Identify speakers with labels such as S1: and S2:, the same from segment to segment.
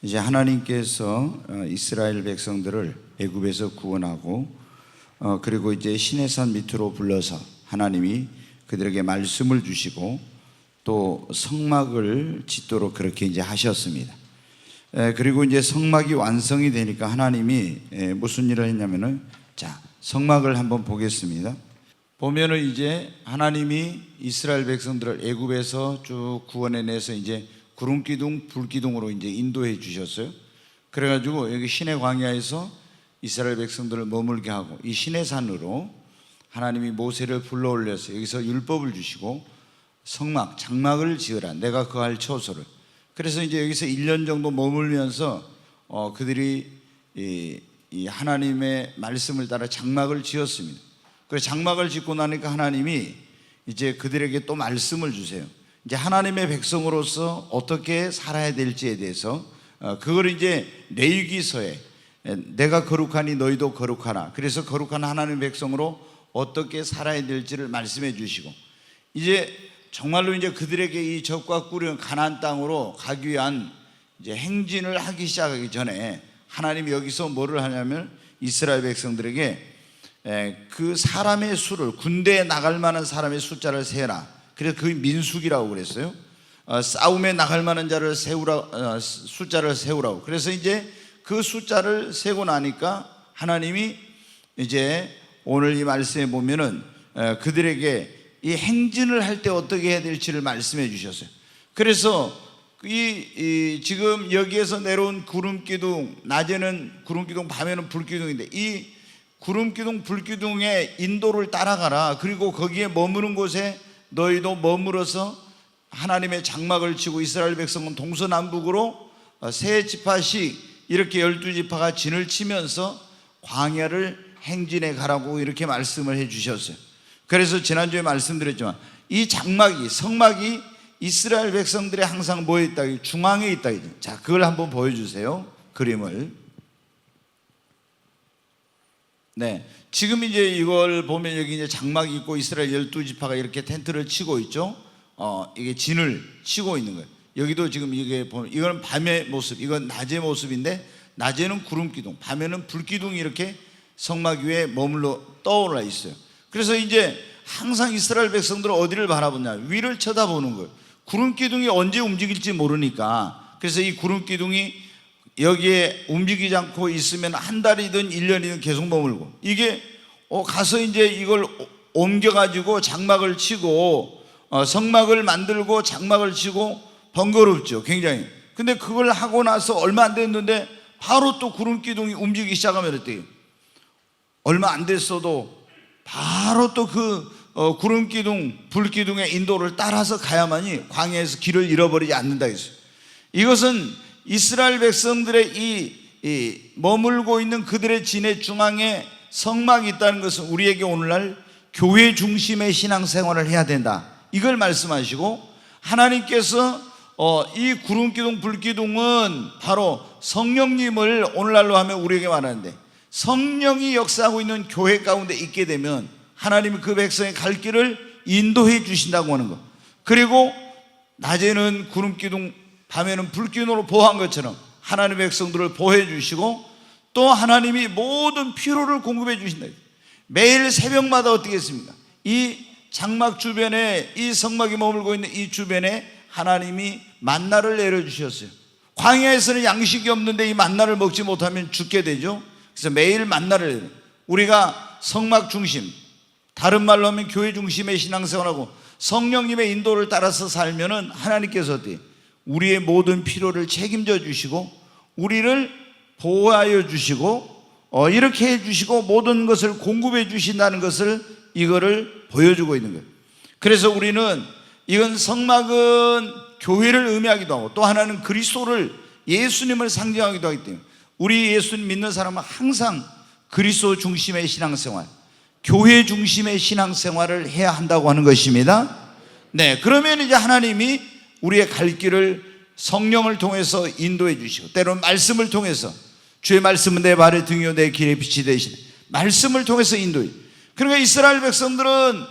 S1: 이제 하나님께서 이스라엘 백성들을 애굽에서 구원하고 그리고 이제 시내산 밑으로 불러서 하나님이 그들에게 말씀을 주시고 또 성막을 짓도록 그렇게 이제 하셨습니다. 그리고 이제 성막이 완성이 되니까 하나님이 무슨 일을 했냐면은, 자, 성막을 한번 보겠습니다. 보면은 이제 하나님이 이스라엘 백성들을 애굽에서 쭉 구원해내서 이제 구름기둥, 불기둥으로 이제 인도해 주셨어요. 그래가지고 여기 시내 광야에서 이스라엘 백성들을 머물게 하고, 이 시내산으로 하나님이 모세를 불러 올려서 여기서 율법을 주시고 성막, 장막을 지으라, 내가 거할 처소를. 그래서 이제 여기서 1년 정도 머물면서 그들이 이 하나님의 말씀을 따라 장막을 지었습니다. 그래서 장막을 짓고 나니까 하나님이 이제 그들에게 또 말씀을 주세요. 이제 하나님의 백성으로서 어떻게 살아야 될지에 대해서 그걸 이제 레위기서에 내가 거룩하니 너희도 거룩하라, 그래서 거룩한 하나님의 백성으로 어떻게 살아야 될지를 말씀해 주시고, 이제 정말로 이제 그들에게 이 적과 꿀은 가나안 땅으로 가기 위한 이제 행진을 하기 시작하기 전에 하나님이 여기서 뭐를 하냐면 이스라엘 백성들에게 그 사람의 수를, 군대에 나갈 만한 사람의 숫자를 세라. 그래서 그게 민수기라고 그랬어요. 싸움에 나갈 만한 자를 세우라, 숫자를 세우라고. 그래서 이제 그 숫자를 세고 나니까 하나님이 이제 오늘 이 말씀에 보면은 그들에게 이 행진을 할 때 어떻게 해야 될지를 말씀해 주셨어요. 그래서 지금 여기에서 내려온 구름기둥, 낮에는 구름기둥, 밤에는 불기둥인데 이 구름기둥, 불기둥의 인도를 따라가라. 그리고 거기에 머무는 곳에 너희도 머물어서 하나님의 장막을 치고, 이스라엘 백성은 동서남북으로 세 지파씩 이렇게 12지파가 진을 치면서 광야를 행진해 가라고 이렇게 말씀을 해 주셨어요. 그래서 지난주에 말씀드렸지만 이 장막이, 성막이 이스라엘 백성들의 항상 뭐에 있다? 중앙에 있다. 자, 그걸 한번 보여주세요. 그림을. 네, 지금 이제 이걸 보면 여기 이제 장막이 있고 이스라엘 12지파가 이렇게 텐트를 치고 있죠. 이게 진을 치고 있는 거예요. 여기도 지금 이게 보면 이건 밤의 모습, 이건 낮의 모습인데 낮에는 구름기둥, 밤에는 불기둥이 이렇게 성막 위에 머물러 떠올라 있어요. 그래서 이제 항상 이스라엘 백성들은 어디를 바라보냐? 위를 쳐다보는 거예요. 구름기둥이 언제 움직일지 모르니까. 그래서 이 구름기둥이 여기에 움직이지 않고 있으면 한 달이든 1년이든 계속 머물고, 이게 가서 이제 이걸 옮겨가지고 장막을 치고 성막을 만들고 장막을 치고 번거롭죠, 굉장히. 근데 그걸 하고 나서 얼마 안 됐는데 바로 또 구름기둥이 움직이기 시작하면 어때요? 얼마 안 됐어도 바로 또 그 구름기둥, 불기둥의 인도를 따라서 가야만이 광야에서 길을 잃어버리지 않는다 했어요. 이것은 이스라엘 백성들의 이 머물고 있는 그들의 진의 중앙에 성막이 있다는 것은 우리에게 오늘날 교회 중심의 신앙생활을 해야 된다, 이걸 말씀하시고, 하나님께서 이 구름기둥, 불기둥은 바로 성령님을 오늘날로 하면 우리에게 말하는데, 성령이 역사하고 있는 교회 가운데 있게 되면 하나님이 그 백성의 갈 길을 인도해 주신다고 하는 것. 그리고 낮에는 구름기둥, 밤에는 불기둥으로 보호한 것처럼 하나님의 백성들을 보호해 주시고, 또 하나님이 모든 필요를 공급해 주신다. 매일 새벽마다 어떻게 했습니까? 이 장막 주변에, 이 성막이 머물고 있는 이 주변에 하나님이 만나를 내려주셨어요. 광야에서는 양식이 없는데 이 만나를 먹지 못하면 죽게 되죠. 그래서 매일 만나를, 우리가 성막 중심, 다른 말로 하면 교회 중심의 신앙생활하고 성령님의 인도를 따라서 살면은 하나님께서 어때요? 우리의 모든 필요를 책임져 주시고 우리를 보호하여 주시고 이렇게 해 주시고 모든 것을 공급해 주신다는 것을, 이거를 보여주고 있는 거예요. 그래서 우리는, 이건 성막은 교회를 의미하기도 하고 또 하나는 그리스도를, 예수님을 상징하기도 하기 때문에 우리 예수님 믿는 사람은 항상 그리스도 중심의 신앙생활, 교회 중심의 신앙생활을 해야 한다고 하는 것입니다. 네, 그러면 이제 하나님이 우리의 갈 길을 성령을 통해서 인도해 주시고, 때로는 말씀을 통해서, 주의 말씀은 내 발의 등이요 내 길의 빛이 되시네, 말씀을 통해서 인도해. 그러니까 이스라엘 백성들은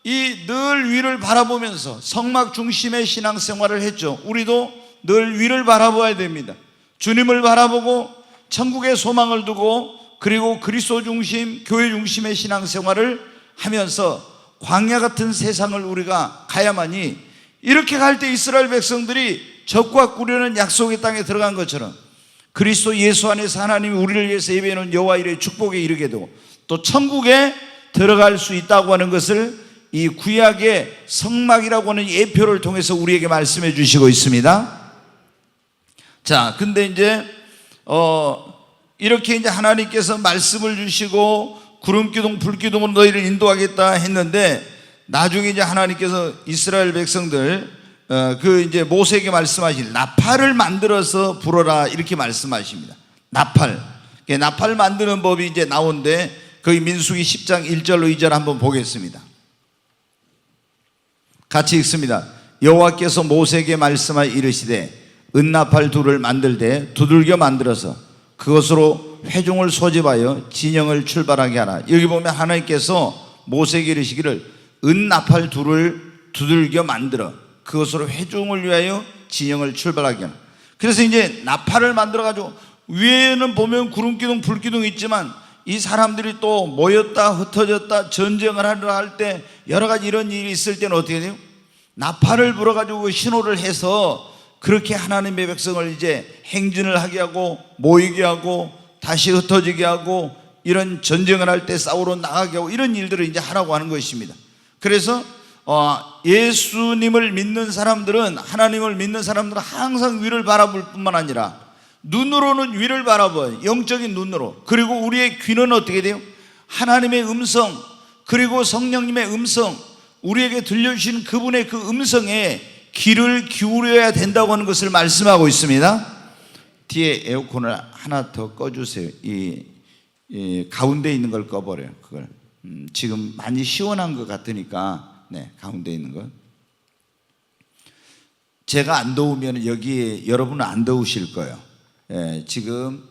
S1: 이 늘 위를 바라보면서 성막 중심의 신앙생활을 했죠. 우리도 늘 위를 바라보아야 됩니다. 주님을 바라보고 천국의 소망을 두고 그리고 그리스도 중심, 교회 중심의 신앙생활을 하면서 광야 같은 세상을 우리가 가야만이, 이렇게 갈 때 이스라엘 백성들이 적과 꾸려는 약속의 땅에 들어간 것처럼 그리스도 예수 안에서 하나님이 우리를 위해서 예배해 놓은 여호와 이르의 축복에 이르게 되고 또 천국에 들어갈 수 있다고 하는 것을 이 구약의 성막이라고 하는 예표를 통해서 우리에게 말씀해 주시고 있습니다. 자, 근데 이제 이렇게 이제 하나님께서 말씀을 주시고 구름 기둥 불 기둥으로 너희를 인도하겠다 했는데, 나중에 이제 하나님께서 이스라엘 백성들 그 이제 모세에게 말씀하신 나팔을 만들어서 불어라 이렇게 말씀하십니다. 나팔 만드는 법이 이제 나오는데 거기 민수기 10장 1절로 2절 한번 보겠습니다. 같이 읽습니다. 여호와께서 모세에게 말씀하여 이르시되 은나팔 둘을 만들되 두들겨 만들어서 그것으로 회중을 소집하여 진영을 출발하게 하라. 여기 보면 하나님께서 모세에게 이르시기를 은나팔 둘을 두들겨 만들어 그것으로 회중을 위하여 진영을 출발하게 하라. 그래서 이제 나팔을 만들어 가지고 위에는 보면 구름기둥 불기둥이 있지만 이 사람들이 또 모였다 흩어졌다 전쟁을 하려 할 때 여러 가지 이런 일이 있을 때는 어떻게 돼요? 나팔을 불어 가지고 신호를 해서 그렇게 하나님의 백성을 이제 행진을 하게 하고 모이게 하고 다시 흩어지게 하고 이런 전쟁을 할 때 싸우러 나가게 하고 이런 일들을 이제 하라고 하는 것입니다. 그래서 예수님을 믿는 사람들은, 하나님을 믿는 사람들은 항상 위를 바라볼 뿐만 아니라 눈으로는 위를 바라봐요. 영적인 눈으로. 그리고 우리의 귀는 어떻게 돼요? 하나님의 음성, 그리고 성령님의 음성, 우리에게 들려주신 그분의 그 음성에 귀를 기울여야 된다고 하는 것을 말씀하고 있습니다. 뒤에 에어컨을 하나 더 꺼주세요. 이 가운데 있는 걸 꺼버려요. 그걸 지금 많이 시원한 것 같으니까, 네, 가운데 있는 거. 제가 안 더우면 여기에 여러분은 안 더우실 거예요. 예, 지금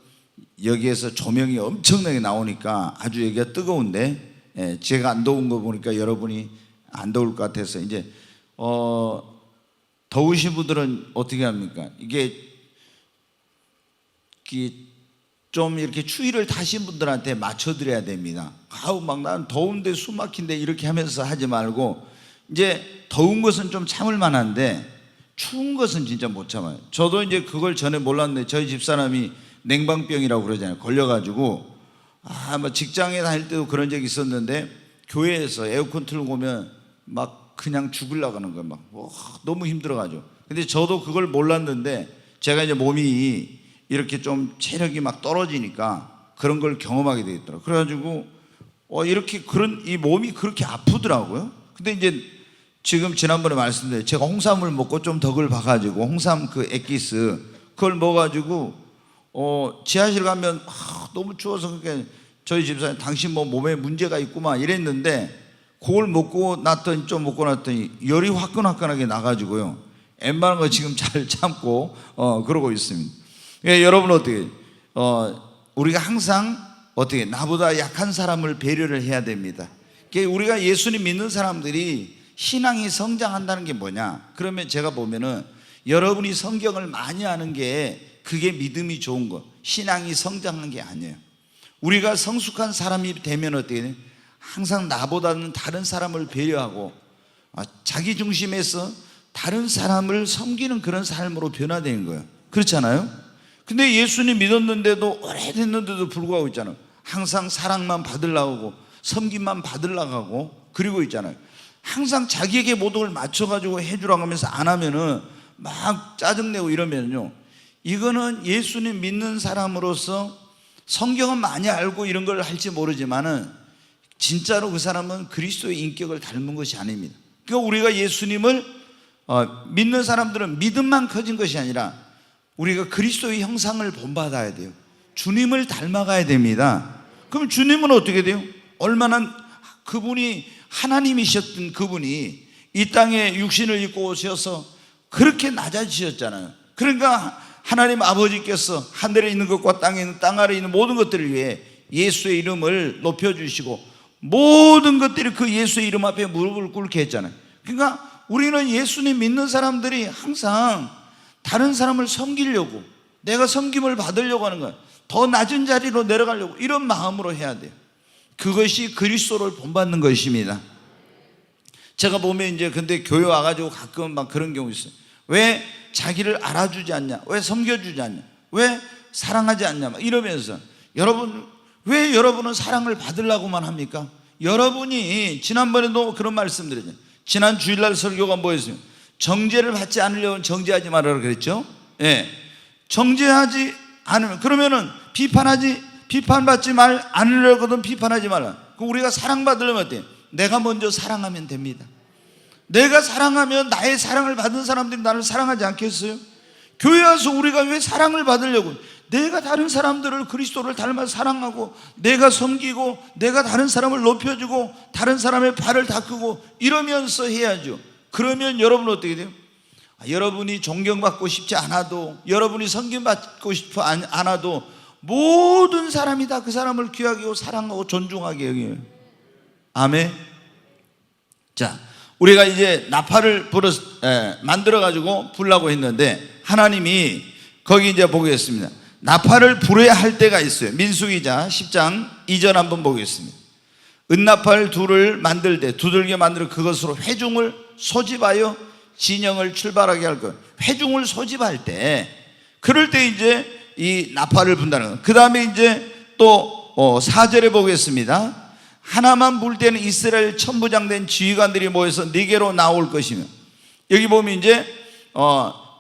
S1: 여기에서 조명이 엄청나게 나오니까 아주 여기가 뜨거운데, 예, 제가 안 더운 거 보니까 여러분이 안 더울 것 같아서 이제 더우신 분들은 어떻게 합니까? 이게 좀 이렇게 추위를 타신 분들한테 맞춰드려야 됩니다. 아우 막 난 더운데 숨 막힌데 이렇게 하면서 하지 말고, 이제 더운 것은 좀 참을 만한데 추운 것은 진짜 못 참아요. 저도 이제 그걸 전에 몰랐는데 저희 집사람이 냉방병이라고 그러잖아요. 걸려가지고 뭐 직장에 다닐 때도 그런 적이 있었는데 교회에서 에어컨 틀고 오면 막 그냥 죽으려고 하는 거예요. 막 너무 힘들어가지고. 근데 저도 그걸 몰랐는데 제가 이제 몸이 이렇게 좀 체력이 막 떨어지니까 그런 걸 경험하게 되겠더라고요. 그래가지고 이렇게 이 몸이 그렇게 아프더라고요. 근데 이제 지금 지난번에 말씀드린 제가 홍삼을 먹고 좀 덕을 봐가지고 홍삼 그 액기스 그걸 먹어가지고 지하실 가면 너무 추워서 그러니까 저희 집사님 당신 뭐 몸에 문제가 있구만 이랬는데 그걸 먹고 났더니 좀 먹고 났더니 열이 화끈화끈하게 나가지고요. 웬만한 거 지금 잘 참고 그러고 있습니다. 예, 여러분 어떻게 우리가 항상 어떻게 나보다 약한 사람을 배려를 해야 됩니다. 우리가 예수님 믿는 사람들이 신앙이 성장한다는 게 뭐냐? 그러면 제가 보면은 여러분이 성경을 많이 아는 게 그게 믿음이 좋은 거, 신앙이 성장한 게 아니에요. 우리가 성숙한 사람이 되면 어떻게 돼요? 항상 나보다는 다른 사람을 배려하고 자기 중심에서 다른 사람을 섬기는 그런 삶으로 변화되는 거예요. 그렇잖아요? 근데 예수님 믿었는데도 오래됐는데도 불구하고 있잖아요. 항상 사랑만 받으려고 하고 섬김만 받으려고 하고 그리고 있잖아요. 항상 자기에게 모든 걸 맞춰가지고 해주라고 하면서 안 하면은 막 짜증내고 이러면요, 이거는 예수님 믿는 사람으로서 성경은 많이 알고 이런 걸 할지 모르지만은 진짜로 그 사람은 그리스도의 인격을 닮은 것이 아닙니다. 그러니까 우리가 예수님을 믿는 사람들은 믿음만 커진 것이 아니라 우리가 그리스도의 형상을 본받아야 돼요. 주님을 닮아가야 됩니다. 그럼 주님은 어떻게 돼요? 얼마나 그분이 하나님이셨던 그분이 이 땅에 육신을 입고 오셔서 그렇게 낮아지셨잖아요. 그러니까 하나님 아버지께서 하늘에 있는 것과 땅에 있는 땅 아래에 있는 모든 것들을 위해 예수의 이름을 높여주시고 모든 것들이 그 예수의 이름 앞에 무릎을 꿇게 했잖아요. 그러니까 우리는 예수님 믿는 사람들이 항상 다른 사람을 섬기려고 내가 섬김을 받으려고 하는 거야. 더 낮은 자리로 내려가려고 이런 마음으로 해야 돼요. 그것이 그리스도를 본받는 것입니다. 제가 보면 이제 근데 교회 와가지고 가끔 막 그런 경우 있어요. 왜 자기를 알아주지 않냐? 왜 섬겨주지 않냐? 왜 사랑하지 않냐? 막 이러면서 여러분, 왜 여러분은 사랑을 받으려고만 합니까? 여러분이 지난번에도 그런 말씀 드렸죠. 지난 주일날 설교가 뭐였어요? 정죄를 받지 않으려면 정죄하지 말아라 그랬죠. 예, 정죄하지 않으면, 그러면은 비판받지 않으려거든 비판하지 말라. 그럼 우리가 사랑받으려면 어때요? 내가 먼저 사랑하면 됩니다. 내가 사랑하면 나의 사랑을 받은 사람들이 나를 사랑하지 않겠어요? 교회 와서 우리가 왜 사랑을 받으려고? 내가 다른 사람들을 그리스도를 닮아 사랑하고, 내가 섬기고, 내가 다른 사람을 높여주고, 다른 사람의 발을 닦고 이러면서 해야죠. 그러면 여러분은 어떻게 돼요? 여러분이 존경받고 싶지 않아도, 여러분이 섬김받고 싶지 않아도 모든 사람이 다 그 사람을 귀하게 여기고 사랑하고 존중하게 여겨요. 아멘. 자, 우리가 이제 나팔을 만들어 가지고 불라고 했는데, 하나님이 거기 이제 보겠습니다. 나팔을 불어야 할 때가 있어요. 민수기자 10장 2절 한번 보겠습니다. 은나팔 둘을 만들 때 두들겨 만들어 그것으로 회중을 소집하여 진영을 출발하게 할 것. 회중을 소집할 때, 그럴 때 이제 이 나팔을 분다는 것. 그 다음에 이제 또 4절에 보겠습니다. 하나만 불 때는 이스라엘 천부장된 지휘관들이 모여서 네게로 나올 것이며, 여기 보면 이제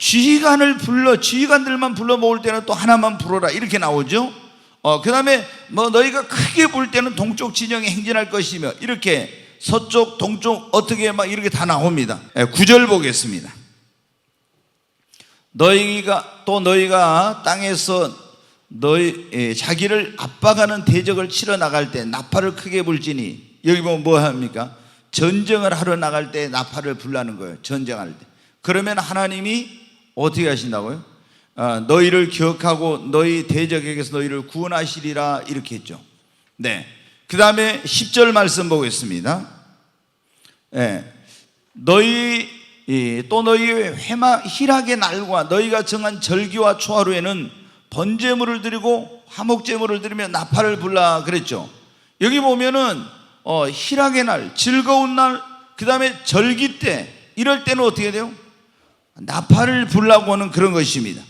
S1: 지휘관들만 불러 모을 때는 또 하나만 불어라 이렇게 나오죠. 그 다음에 너희가 크게 불 때는 동쪽 진영에 행진할 것이며, 이렇게 서쪽 동쪽 어떻게 막 이렇게 다 나옵니다. 9절 보겠습니다. 너희가 땅에서 자기를 압박하는 대적을 치러 나갈 때 나팔을 크게 불지니, 여기 보면 뭐 합니까? 전쟁을 하러 나갈 때 나팔을 불라는 거예요. 전쟁할 때. 그러면 하나님이 어떻게 하신다고요? 너희를 기억하고 너희 대적에게서 너희를 구원하시리라 이렇게 했죠. 네. 그 다음에 10절 말씀 보겠습니다. 너희의 희락의 날과 너희가 정한 절기와 초하루에는 번제물을 드리고 화목제물을 드리며 나팔을 불라 그랬죠. 여기 보면은 희락의 날, 즐거운 날, 그 다음에 절기 때, 이럴 때는 어떻게 돼요? 나팔을 불라고 하는 그런 것입니다.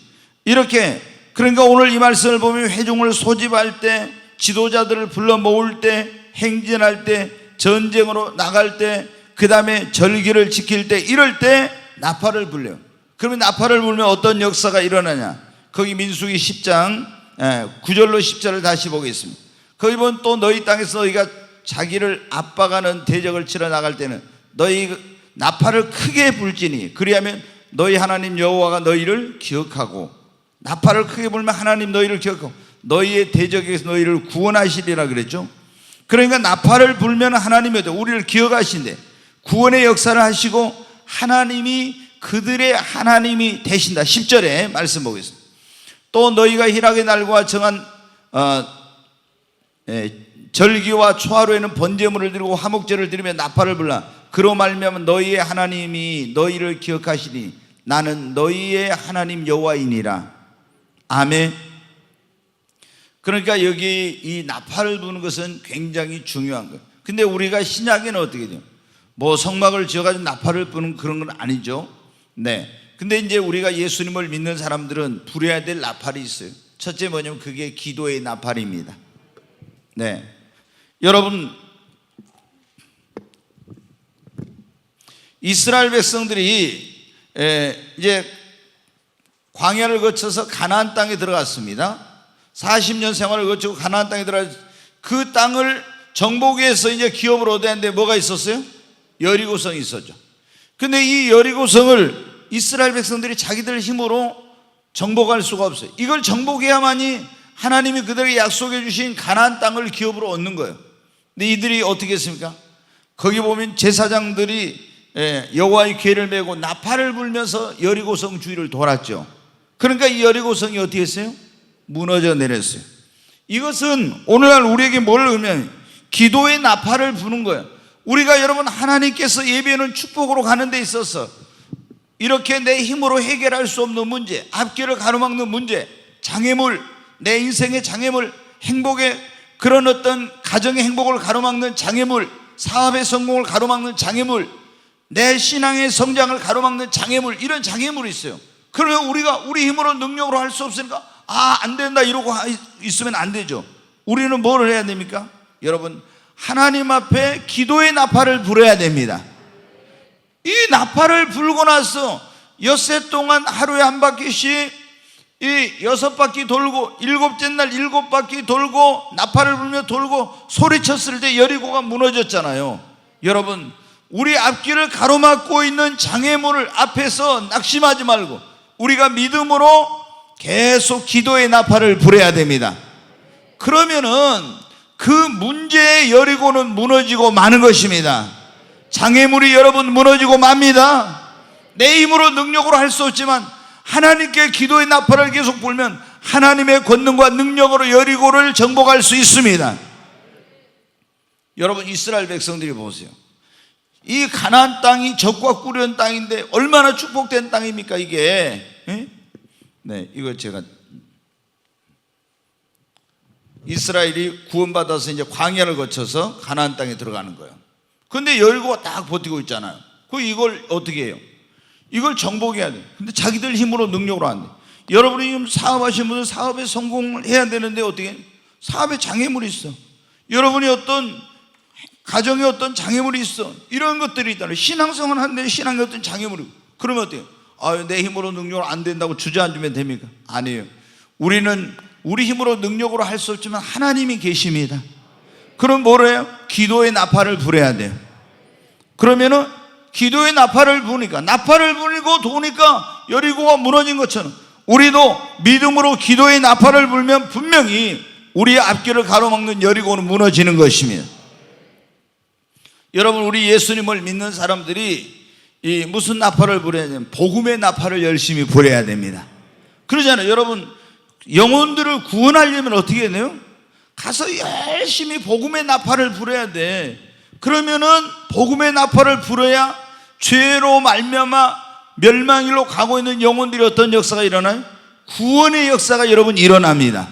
S1: 이렇게, 그러니까 오늘 이 말씀을 보면 회중을 소집할 때, 지도자들을 불러 모을 때, 행진할 때, 전쟁으로 나갈 때, 그 다음에 절기를 지킬 때, 이럴 때 나팔을 불려요. 그러면 나팔을 불면 어떤 역사가 일어나냐? 거기 민수기 10장 9절로 10절을 다시 보겠습니다. 거기 보면 또 너희 땅에서 너희가 자기를 압박하는 대적을 치러 나갈 때는 너희 나팔을 크게 불지니, 그리하면 너희 하나님 여호와가 너희를 기억하고, 나팔을 크게 불면 하나님 너희를 기억하고 너희의 대적에서 너희를 구원하시리라 그랬죠. 그러니까 나팔을 불면 하나님이 우리를 기억하신대, 구원의 역사를 하시고 하나님이 그들의 하나님이 되신다. 10절에 말씀 보겠습니다. 또 너희가 희락의 날과 정한 절기와 초하루에는 번제물을 드리고 화목제를 드리며 나팔을 불라. 그로 말미암아 너희의 하나님이 너희를 기억하시니 나는 너희의 하나님 여호와이니라. 아멘. 그러니까 여기 이 나팔을 부는 것은 굉장히 중요한 거예요. 근데 우리가 신약에는 어떻게 돼요? 뭐 성막을 지어가지고 나팔을 부는 그런 건 아니죠. 네. 근데 이제 우리가 예수님을 믿는 사람들은 불어야 될 나팔이 있어요. 첫째 뭐냐면 그게 기도의 나팔입니다. 네. 여러분, 이스라엘 백성들이 이제 광야를 거쳐서 가나안 땅에 들어갔습니다. 40년 생활을 거치고 가나안 땅에 들어가, 그 땅을 정복해서 이제 기업을 얻었는데 뭐가 있었어요? 여리고성이 있었죠. 근데 이 여리고성을 이스라엘 백성들이 자기들 힘으로 정복할 수가 없어요. 이걸 정복해야만이 하나님이 그들에게 약속해 주신 가나안 땅을 기업으로 얻는 거예요. 근데 이들이 어떻게 했습니까? 거기 보면 제사장들이 여호와의 궤를 메고 나팔을 불면서 여리고성 주위를 돌았죠. 그러니까 이 여리고성이 어떻게 했어요? 무너져 내렸어요. 이것은 오늘날 우리에게 뭘 의미하면 기도의 나팔을 부는 거예요. 우리가 여러분 하나님께서 예배는 축복으로 가는 데 있어서 이렇게 내 힘으로 해결할 수 없는 문제, 앞길을 가로막는 문제, 장애물, 내 인생의 장애물, 행복의 그런 어떤 가정의 행복을 가로막는 장애물, 사업의 성공을 가로막는 장애물, 내 신앙의 성장을 가로막는 장애물, 이런 장애물이 있어요. 그러면 우리가 우리 힘으로 능력으로 할 수 없으니까 안 된다 이러고 있으면 안 되죠. 우리는 뭘 해야 됩니까? 여러분, 하나님 앞에 기도의 나팔을 불어야 됩니다. 이 나팔을 불고 나서 엿새 동안 하루에 한 바퀴씩 이 6바퀴 돌고, 7째 날 7바퀴 돌고, 나팔을 불며 돌고 소리쳤을 때 여리고가 무너졌잖아요. 여러분, 우리 앞길을 가로막고 있는 장애물을 앞에서 낙심하지 말고 우리가 믿음으로 계속 기도의 나팔을 불어야 됩니다. 그러면은 그 문제의 여리고는 무너지고 마는 것입니다. 장애물이 여러분 무너지고 맙니다. 내 힘으로 능력으로 할 수 없지만 하나님께 기도의 나팔을 계속 불면 하나님의 권능과 능력으로 여리고를 정복할 수 있습니다. 여러분, 이스라엘 백성들이 보세요. 이 가나안 땅이 적과 꿀이는 땅인데 얼마나 축복된 땅입니까 이게? 네, 이거 제가 이스라엘이 구원받아서 이제 광야를 거쳐서 가나안 땅에 들어가는 거예요. 근데 여리고가 딱 버티고 있잖아요. 이걸 어떻게 해요? 이걸 정복해야 돼. 근데 자기들 힘으로 능력으로 안 돼. 여러분이 지금 사업하시는 분들 사업에 성공을 해야 되는데 어떻게 해? 사업에 장애물이 있어. 여러분이 어떤 가정에 어떤 장애물이 있어. 이런 것들이 있다면 신앙생활 하는데 신앙에 어떤 장애물이, 그러면 어때요? 내 힘으로 능력으로 안 된다고 주저앉으면 됩니까? 아니에요. 우리는 우리 힘으로 능력으로 할 수 없지만 하나님이 계십니다. 그럼 뭐래요? 기도의 나팔을 불어야 돼요. 그러면은 기도의 나팔을 부니까, 나팔을 불고 도니까 여리고가 무너진 것처럼 우리도 믿음으로 기도의 나팔을 불면 분명히 우리의 앞길을 가로막는 여리고는 무너지는 것입니다. 여러분, 우리 예수님을 믿는 사람들이 무슨 나팔을 불어야 되냐면 복음의 나팔을 열심히 불어야 됩니다. 그러잖아요. 여러분, 영혼들을 구원하려면 어떻게 해야 돼요? 가서 열심히 복음의 나팔을 불어야 돼. 그러면은 복음의 나팔을 불어야 죄로 말미암아 멸망일로 가고 있는 영혼들이 어떤 역사가 일어나요? 구원의 역사가 여러분 일어납니다.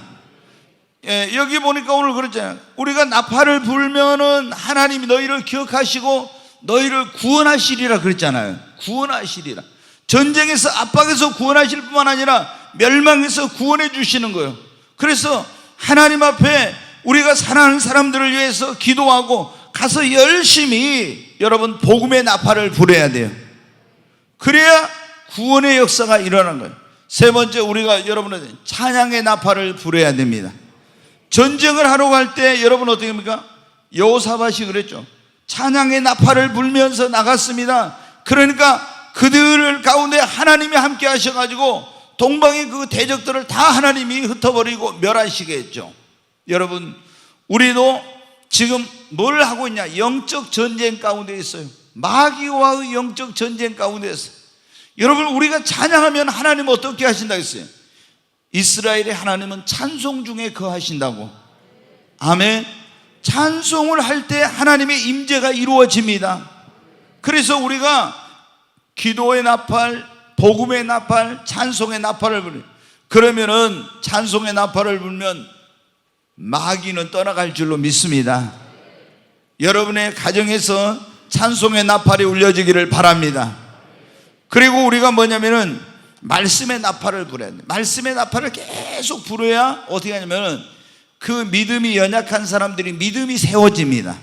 S1: 여기 보니까 오늘 그랬잖아요. 우리가 나팔을 불면은 하나님이 너희를 기억하시고 너희를 구원하시리라 그랬잖아요. 구원하시리라. 전쟁에서 압박에서 구원하실 뿐만 아니라 멸망에서 구원해 주시는 거예요. 그래서 하나님 앞에 우리가 사랑하는 사람들을 위해서 기도하고 가서 열심히 여러분 복음의 나팔을 불어야 돼요. 그래야 구원의 역사가 일어나는 거예요. 세 번째, 우리가 여러분한테 찬양의 나팔을 불어야 됩니다. 전쟁을 하러 갈 때 여러분 어떻게 합니까? 여호사밧이 그랬죠. 찬양의 나팔을 불면서 나갔습니다. 그러니까 그들 가운데 하나님이 함께 하셔가지고 동방의 그 대적들을 다 하나님이 흩어버리고 멸하시게 했죠. 여러분, 우리도 지금 뭘 하고 있냐? 영적 전쟁 가운데 있어요. 마귀와의 영적 전쟁 가운데 있어요. 여러분, 우리가 찬양하면 하나님 어떻게 하신다 했어요? 이스라엘의 하나님은 찬송 중에 거하신다고. 아멘. 찬송을 할 때 하나님의 임재가 이루어집니다. 그래서 우리가 기도의 나팔, 복음의 나팔, 찬송의 나팔을 불어요. 그러면은 찬송의 나팔을 불면 마귀는 떠나갈 줄로 믿습니다. 여러분의 가정에서 찬송의 나팔이 울려지기를 바랍니다. 그리고 우리가 뭐냐면은 말씀의 나팔을 불어야 돼. 말씀의 나팔을 계속 불어야 어떻게 하냐면은 그 믿음이 연약한 사람들이 믿음이 세워집니다.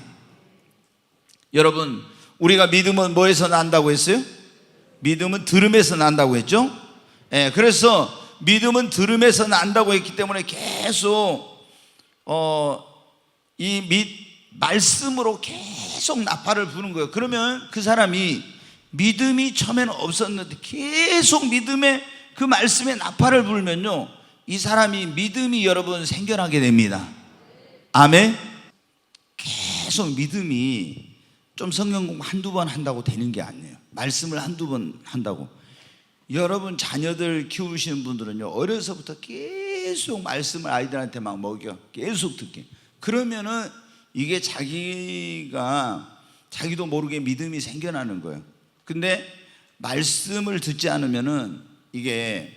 S1: 여러분, 우리가 믿음은 뭐에서 난다고 했어요? 믿음은 들음에서 난다고 했죠? 그래서 믿음은 들음에서 난다고 했기 때문에 계속 말씀으로 계속 나팔을 부는 거예요. 그러면 그 사람이 믿음이 처음에는 없었는데 계속 믿음의 그 말씀의 나팔을 불면요, 이 사람이 믿음이 여러분 생겨나게 됩니다. 아멘. 계속 믿음이 좀 성경 공부 한두 번 한다고 되는 게 아니에요. 말씀을 한두 번 한다고. 여러분 자녀들 키우시는 분들은요, 어려서부터 계속 말씀을 아이들한테 막 먹여, 계속 듣게. 그러면은 이게 자기도 모르게 믿음이 생겨나는 거예요. 근데 말씀을 듣지 않으면은 이게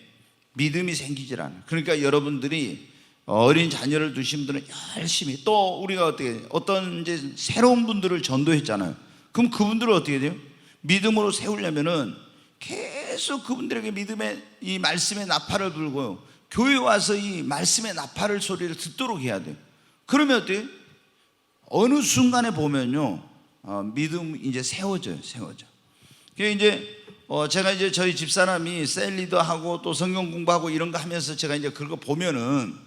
S1: 믿음이 생기질 않아요. 그러니까 여러분들이 어린 자녀를 두신 분들은 열심히, 또 우리가 어떤 이제 새로운 분들을 전도했잖아요. 그럼 그분들은 어떻게 돼요? 믿음으로 세우려면은 계속 그분들에게 믿음의 이 말씀의 나팔을 불고요, 교회 와서 이 말씀의 나팔을 소리를 듣도록 해야 돼요. 그러면 어때요? 어느 순간에 보면요, 믿음 이제 세워져요. 그게 이제 제가 이제 저희 집사람이 셀 리더하고 또 성경 공부하고 이런 거 하면서 제가 이제 그거 보면은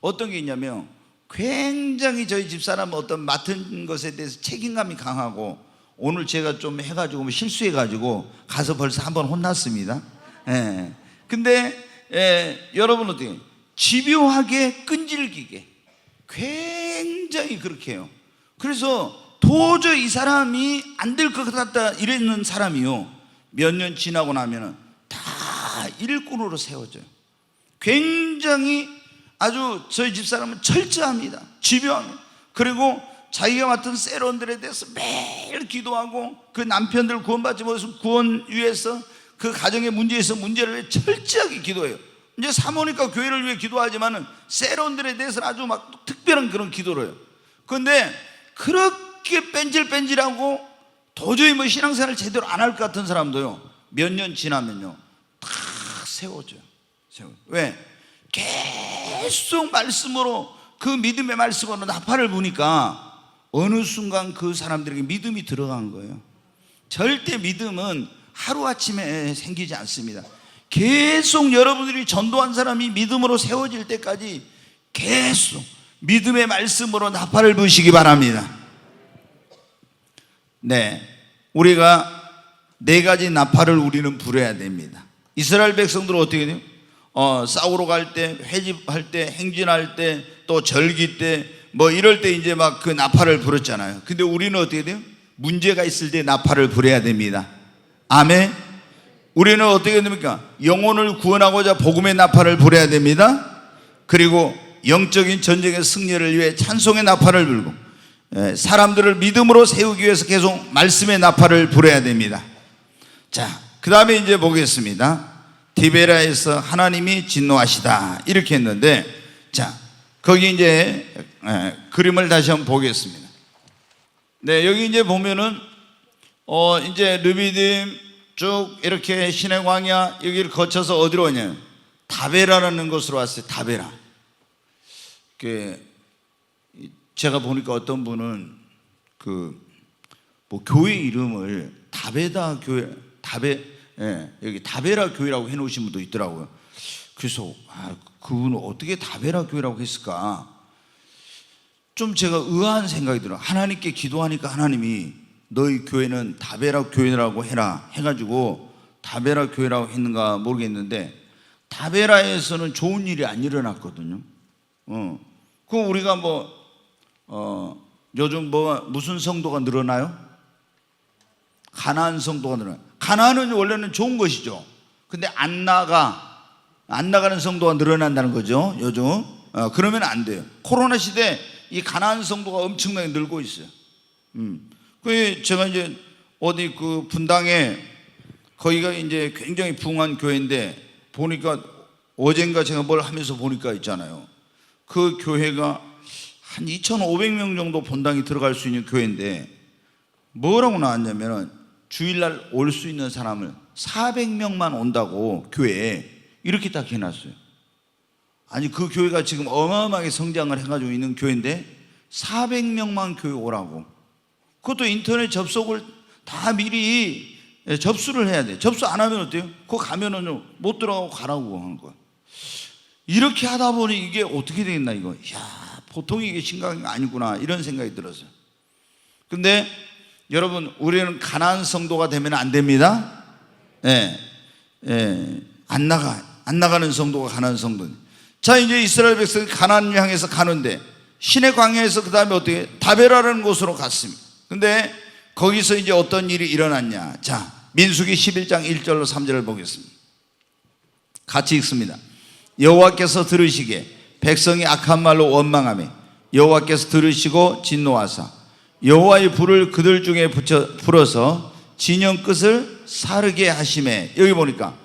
S1: 어떤 게 있냐면, 굉장히 저희 집사람은 어떤 맡은 것에 대해서 책임감이 강하고, 오늘 제가 좀 해가지고 실수해가지고 가서 벌써 한번 혼났습니다. 예. 근데 여러분 어떻게 집요하게 끈질기게 굉장히 그렇게 해요. 그래서 도저히 이 사람이 안 될 것 같다 이랬는 사람이요, 몇 년 지나고 나면은 다 일꾼으로 세워져요. 굉장히 아주 저희 집사람은 철저합니다. 집요합니다. 그리고 자기가 맡은 세론들에 대해서 매일 기도하고, 그 남편들 구원받지 못해서 구원 위해서 그 가정의 문제에서 문제를 철저하게 기도해요. 이제 사모니까 교회를 위해 기도하지만은 세론들에 대해서는 아주 막 특별한 그런 기도를 해요. 그런데 그렇게 뺀질뺀질하고 도저히 뭐 신앙생활을 제대로 안 할 것 같은 사람도요, 몇 년 지나면요 다 세워져요. 왜? 계속 말씀으로, 그 믿음의 말씀으로 나팔을 부니까 어느 순간 그 사람들에게 믿음이 들어간 거예요. 절대 믿음은 하루아침에 생기지 않습니다. 계속 여러분들이 전도한 사람이 믿음으로 세워질 때까지 계속 믿음의 말씀으로 나팔을 부시기 바랍니다. 네, 우리가 4가지 나팔을 우리는 불어야 됩니다. 이스라엘 백성들은 어떻게 돼요? 싸우러 갈 때, 회집할 때, 행진할 때, 또 절기 때, 뭐 이럴 때 이제 막 그 나팔을 불었잖아요. 근데 우리는 어떻게 돼요? 문제가 있을 때 나팔을 불어야 됩니다. 아멘. 우리는 어떻게 됩니까? 영혼을 구원하고자 복음의 나팔을 불어야 됩니다. 그리고 영적인 전쟁의 승리를 위해 찬송의 나팔을 불고, 사람들을 믿음으로 세우기 위해서 계속 말씀의 나팔을 불어야 됩니다. 자, 그 다음에 이제 보겠습니다. 디베라에서 하나님이 진노하시다 이렇게 했는데, 자, 거기 이제 그림을 다시 한번 보겠습니다. 네, 여기 이제 보면은 이제 르비딤 쭉 이렇게 시내 광야 여기를 거쳐서 어디로 오냐? 다베라라는 곳으로 왔어요. 다베라. 제가 보니까 어떤 분은 뭐 교회 이름을 다베다 교회, 여기 다베라 교회라고 해놓으신 분도 있더라고요. 그래서 그분은 어떻게 다베라 교회라고 했을까? 좀 제가 의아한 생각이 들어요. 하나님께 기도하니까 하나님이 너희 교회는 다베라 교회라고 해라 해가지고 다베라 교회라고 했는가 모르겠는데, 다베라에서는 좋은 일이 안 일어났거든요. 그럼 우리가 요즘 무슨 성도가 늘어나요? 가나안 성도가 늘어나요. 가나안은 원래는 좋은 것이죠. 근데 안 나가는 성도가 늘어난다는 거죠, 요즘. 그러면 안 돼요. 코로나 시대 이 가나안 성도가 엄청나게 늘고 있어요. 그 제가 이제 어디 그 분당에, 거기가 이제 굉장히 부흥한 교회인데, 보니까 어젠가 제가 뭘 하면서 보니까 있잖아요. 그 교회가 한 2,500명 정도 본당이 들어갈 수 있는 교회인데, 뭐라고 나왔냐면은 주일날 올 수 있는 사람을 400명만 온다고 교회에 이렇게 딱 해놨어요. 아니, 그 교회가 지금 어마어마하게 성장을 해가지고 있는 교회인데 400명만 교회 오라고. 그것도 인터넷 접속을 다 미리 접수를 해야 돼. 접수 안 하면 어때요? 그거 가면은 못 들어가고 가라고 하는 거야. 이렇게 하다 보니 이게 어떻게 되겠나 이거. 야, 보통 이게 심각한 게 아니구나 이런 생각이 들었어요. 근데 여러분, 우리는 가나안 성도가 되면 안 됩니다. 안 나가는 성도가 가나안 성도. 자, 이제 이스라엘 백성이 가나안을 향해서 가는데, 시내 광야에서 그 다음에 어떻게 다베라라는 곳으로 갔습니다. 근데 거기서 이제 어떤 일이 일어났냐? 자, 민수기 11장 1절로 3절을 보겠습니다. 같이 읽습니다. 여호와께서 들으시기에 백성이 악한 말로 원망하며 여호와께서 들으시고 진노하사 여호와의 불을 그들 중에 불어서 진영 끝을 사르게 하시매. 여기 보니까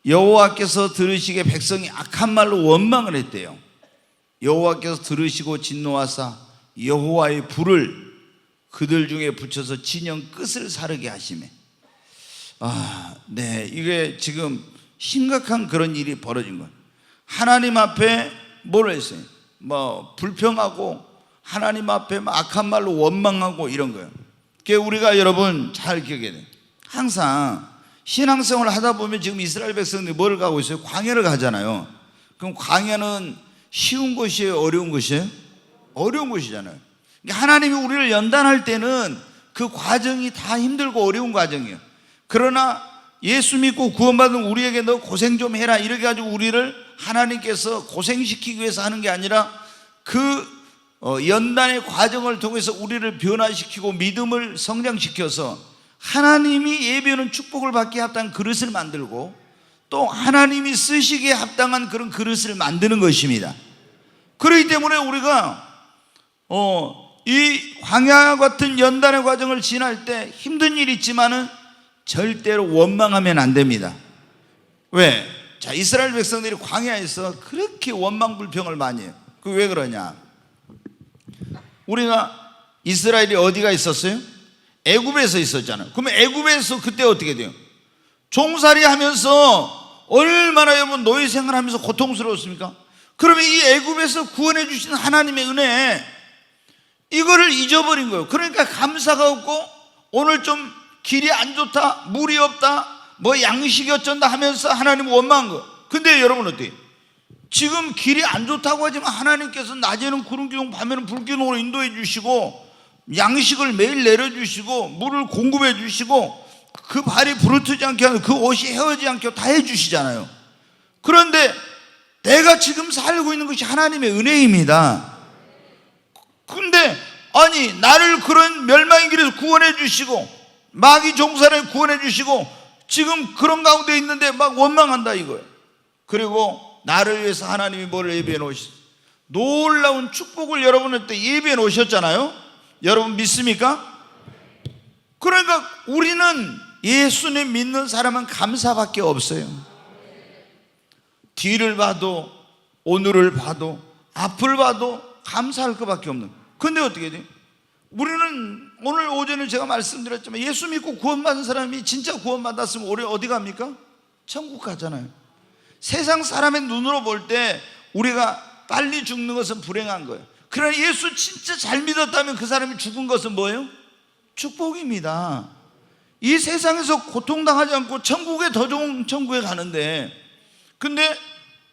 S1: 여호와께서 들으시기에 백성이 악한 말로 원망을 했대요. 여호와께서 들으시고 진노하사 여호와의 불을 그들 중에 붙여서 진영 끝을 사르게 하시매. 네, 이게 지금 심각한 그런 일이 벌어진 거예요. 하나님 앞에 뭘 했어요? 불평하고 하나님 앞에 악한 말로 원망하고 이런 거예요. 그게 우리가 여러분 잘 기억해야 돼요. 항상 신앙생활을 하다 보면 지금 이스라엘 백성들이 뭘 가고 있어요? 광야를 가잖아요. 그럼 광야는 쉬운 곳이에요? 어려운 곳이에요? 어려운 곳이잖아요. 하나님이 우리를 연단할 때는 그 과정이 다 힘들고 어려운 과정이에요. 그러나 예수 믿고 구원받은 우리에게 너 고생 좀 해라 이렇게 가지고 우리를 하나님께서 고생시키기 위해서 하는 게 아니라 그 연단의 과정을 통해서 우리를 변화시키고 믿음을 성장시켜서 하나님이 예배하는 축복을 받기에 합당한 그릇을 만들고 또 하나님이 쓰시기에 합당한 그런 그릇을 만드는 것입니다. 그렇기 때문에 우리가 이 광야 같은 연단의 과정을 지날 때 힘든 일이 있지만은 절대로 원망하면 안 됩니다. 왜? 자, 이스라엘 백성들이 광야에서 그렇게 원망불평을 많이 해요. 그 왜 그러냐? 우리가 이스라엘이 어디가 있었어요? 애굽에서 있었잖아요. 그러면 애굽에서 그때 어떻게 돼요? 종살이 하면서 얼마나 여러분 노예 생활하면서 고통스러웠습니까? 그러면 이 애굽에서 구원해 주신 하나님의 은혜 이거를 잊어버린 거예요. 그러니까 감사가 없고 오늘 좀 길이 안 좋다, 물이 없다, 양식이 어쩐다 하면서 하나님 원망한 거예요. 근데 여러분 어때요? 지금 길이 안 좋다고 하지만 하나님께서 낮에는 구름기둥 밤에는 불기둥으로 인도해 주시고 양식을 매일 내려주시고 물을 공급해 주시고 그 발이 부르트지 않게 하고 그 옷이 헤어지지 않게 다 해주시잖아요. 그런데 내가 지금 살고 있는 것이 하나님의 은혜입니다. 근데 아니 나를 그런 멸망의 길에서 구원해 주시고 마귀 종살에 구원해 주시고 지금 그런 가운데 있는데 막 원망한다 이거예요. 그리고 나를 위해서 하나님이 뭐를 예비해 놓으셨어요? 놀라운 축복을 여러분한테 예비해 놓으셨잖아요. 여러분 믿습니까? 그러니까 우리는 예수님 믿는 사람은 감사밖에 없어요. 뒤를 봐도 오늘을 봐도 앞을 봐도 감사할 것밖에 없는 거예요. 근데 어떻게 돼요? 우리는 오늘 오전에 제가 말씀드렸지만 예수 믿고 구원받은 사람이 진짜 구원받았으면 올해 어디 갑니까? 천국 가잖아요. 세상 사람의 눈으로 볼 때 우리가 빨리 죽는 것은 불행한 거예요. 그러나 예수 진짜 잘 믿었다면 그 사람이 죽은 것은 뭐예요? 축복입니다. 이 세상에서 고통당하지 않고 천국에 더 좋은 천국에 가는데, 근데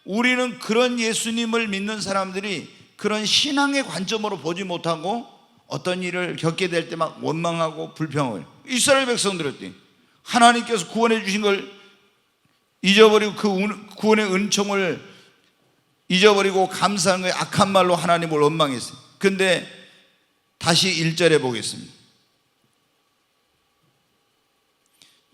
S1: 우리는 그런 예수님을 믿는 사람들이 그런 신앙의 관점으로 보지 못하고 어떤 일을 겪게 될 때 막 원망하고 불평을. 이스라엘 백성들은 하나님께서 구원해 주신 걸 잊어버리고 그 구원의 은총을 잊어버리고 감사한 거에 악한 말로 하나님을 원망했어요. 근데 다시 1절에 보겠습니다.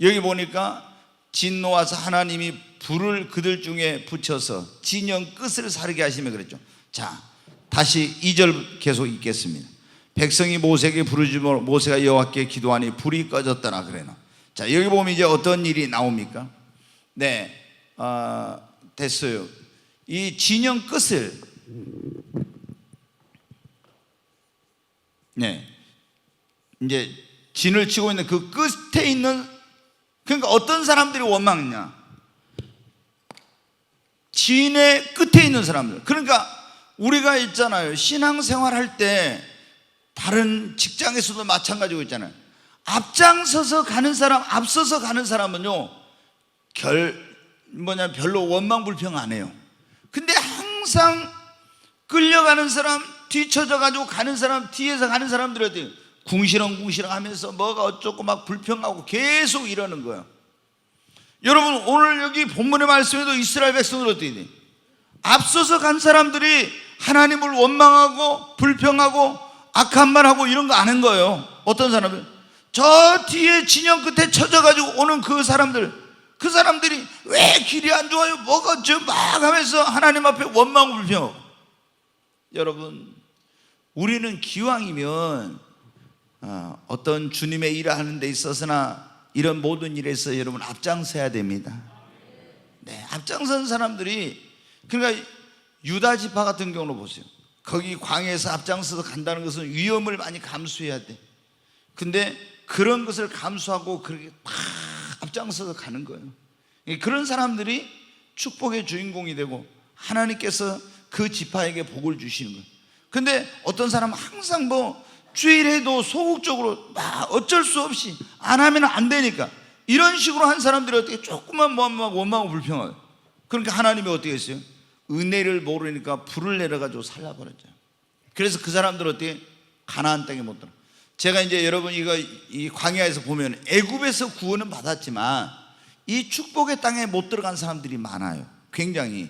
S1: 여기 보니까 진노하사 하나님이 불을 그들 중에 붙여서 진영 끝을 사르게 하시며 그랬죠. 자, 다시 2절 계속 읽겠습니다. 백성이 모세에게 부르짖어 모세가 여호와께 기도하니 불이 꺼졌더라 그래나. 자, 여기 보면 이제 어떤 일이 나옵니까? 네, 됐어요. 이 진영 끝을, 네, 이제 진을 치고 있는 그 끝에 있는, 그러니까 어떤 사람들이 원망했냐? 진의 끝에 있는 사람들. 그러니까 우리가 있잖아요, 신앙생활 할 때 다른 직장에서도 마찬가지고 있잖아요. 앞장서서 가는 사람, 앞서서 가는 사람은요 별로 원망불평 안 해요. 근데 항상 끌려가는 사람, 뒤쳐져 가지고 가는 사람, 뒤에서 가는 사람들이 어때요? 궁시렁궁시렁 하면서 뭐가 어쩌고 막 불평하고 계속 이러는 거예요. 여러분 오늘 여기 본문의 말씀에도 이스라엘 백성들 어떻게 돼? 앞서서 간 사람들이 하나님을 원망하고 불평하고 악한 말하고 이런 거 안 한 거예요. 어떤 사람들? 저 뒤에 진영 끝에 쳐져가지고 오는 그 사람들이 왜 길이 안 좋아요? 뭐가 어쩌고 막 하면서 하나님 앞에 원망 불평. 여러분 우리는 기왕이면 어떤 주님의 일을 하는 데 있어서나 이런 모든 일에서 여러분 앞장서야 됩니다. 네, 앞장선 사람들이, 그러니까 유다 지파 같은 경우로 보세요. 거기 광야에서 앞장서서 간다는 것은 위험을 많이 감수해야 돼. 근데 그런 것을 감수하고 그렇게 막 앞장서서 가는 거예요. 그런 사람들이 축복의 주인공이 되고 하나님께서 그 지파에게 복을 주시는 거예요. 근데 어떤 사람은 항상 뭐 주일에도 소극적으로 막 어쩔 수 없이 안 하면 안 되니까, 이런 식으로 한 사람들이 어떻게 조금만 원망하고 불평해요. 그러니까 하나님이 어떻게 했어요? 은혜를 모르니까 불을 내려가지고 살라버렸죠. 그래서 그 사람들 어떻게 가나안 땅에 못 들어. 제가 이제 여러분 이거 이 광야에서 보면 애굽에서 구원은 받았지만 이 축복의 땅에 못 들어간 사람들이 많아요. 굉장히.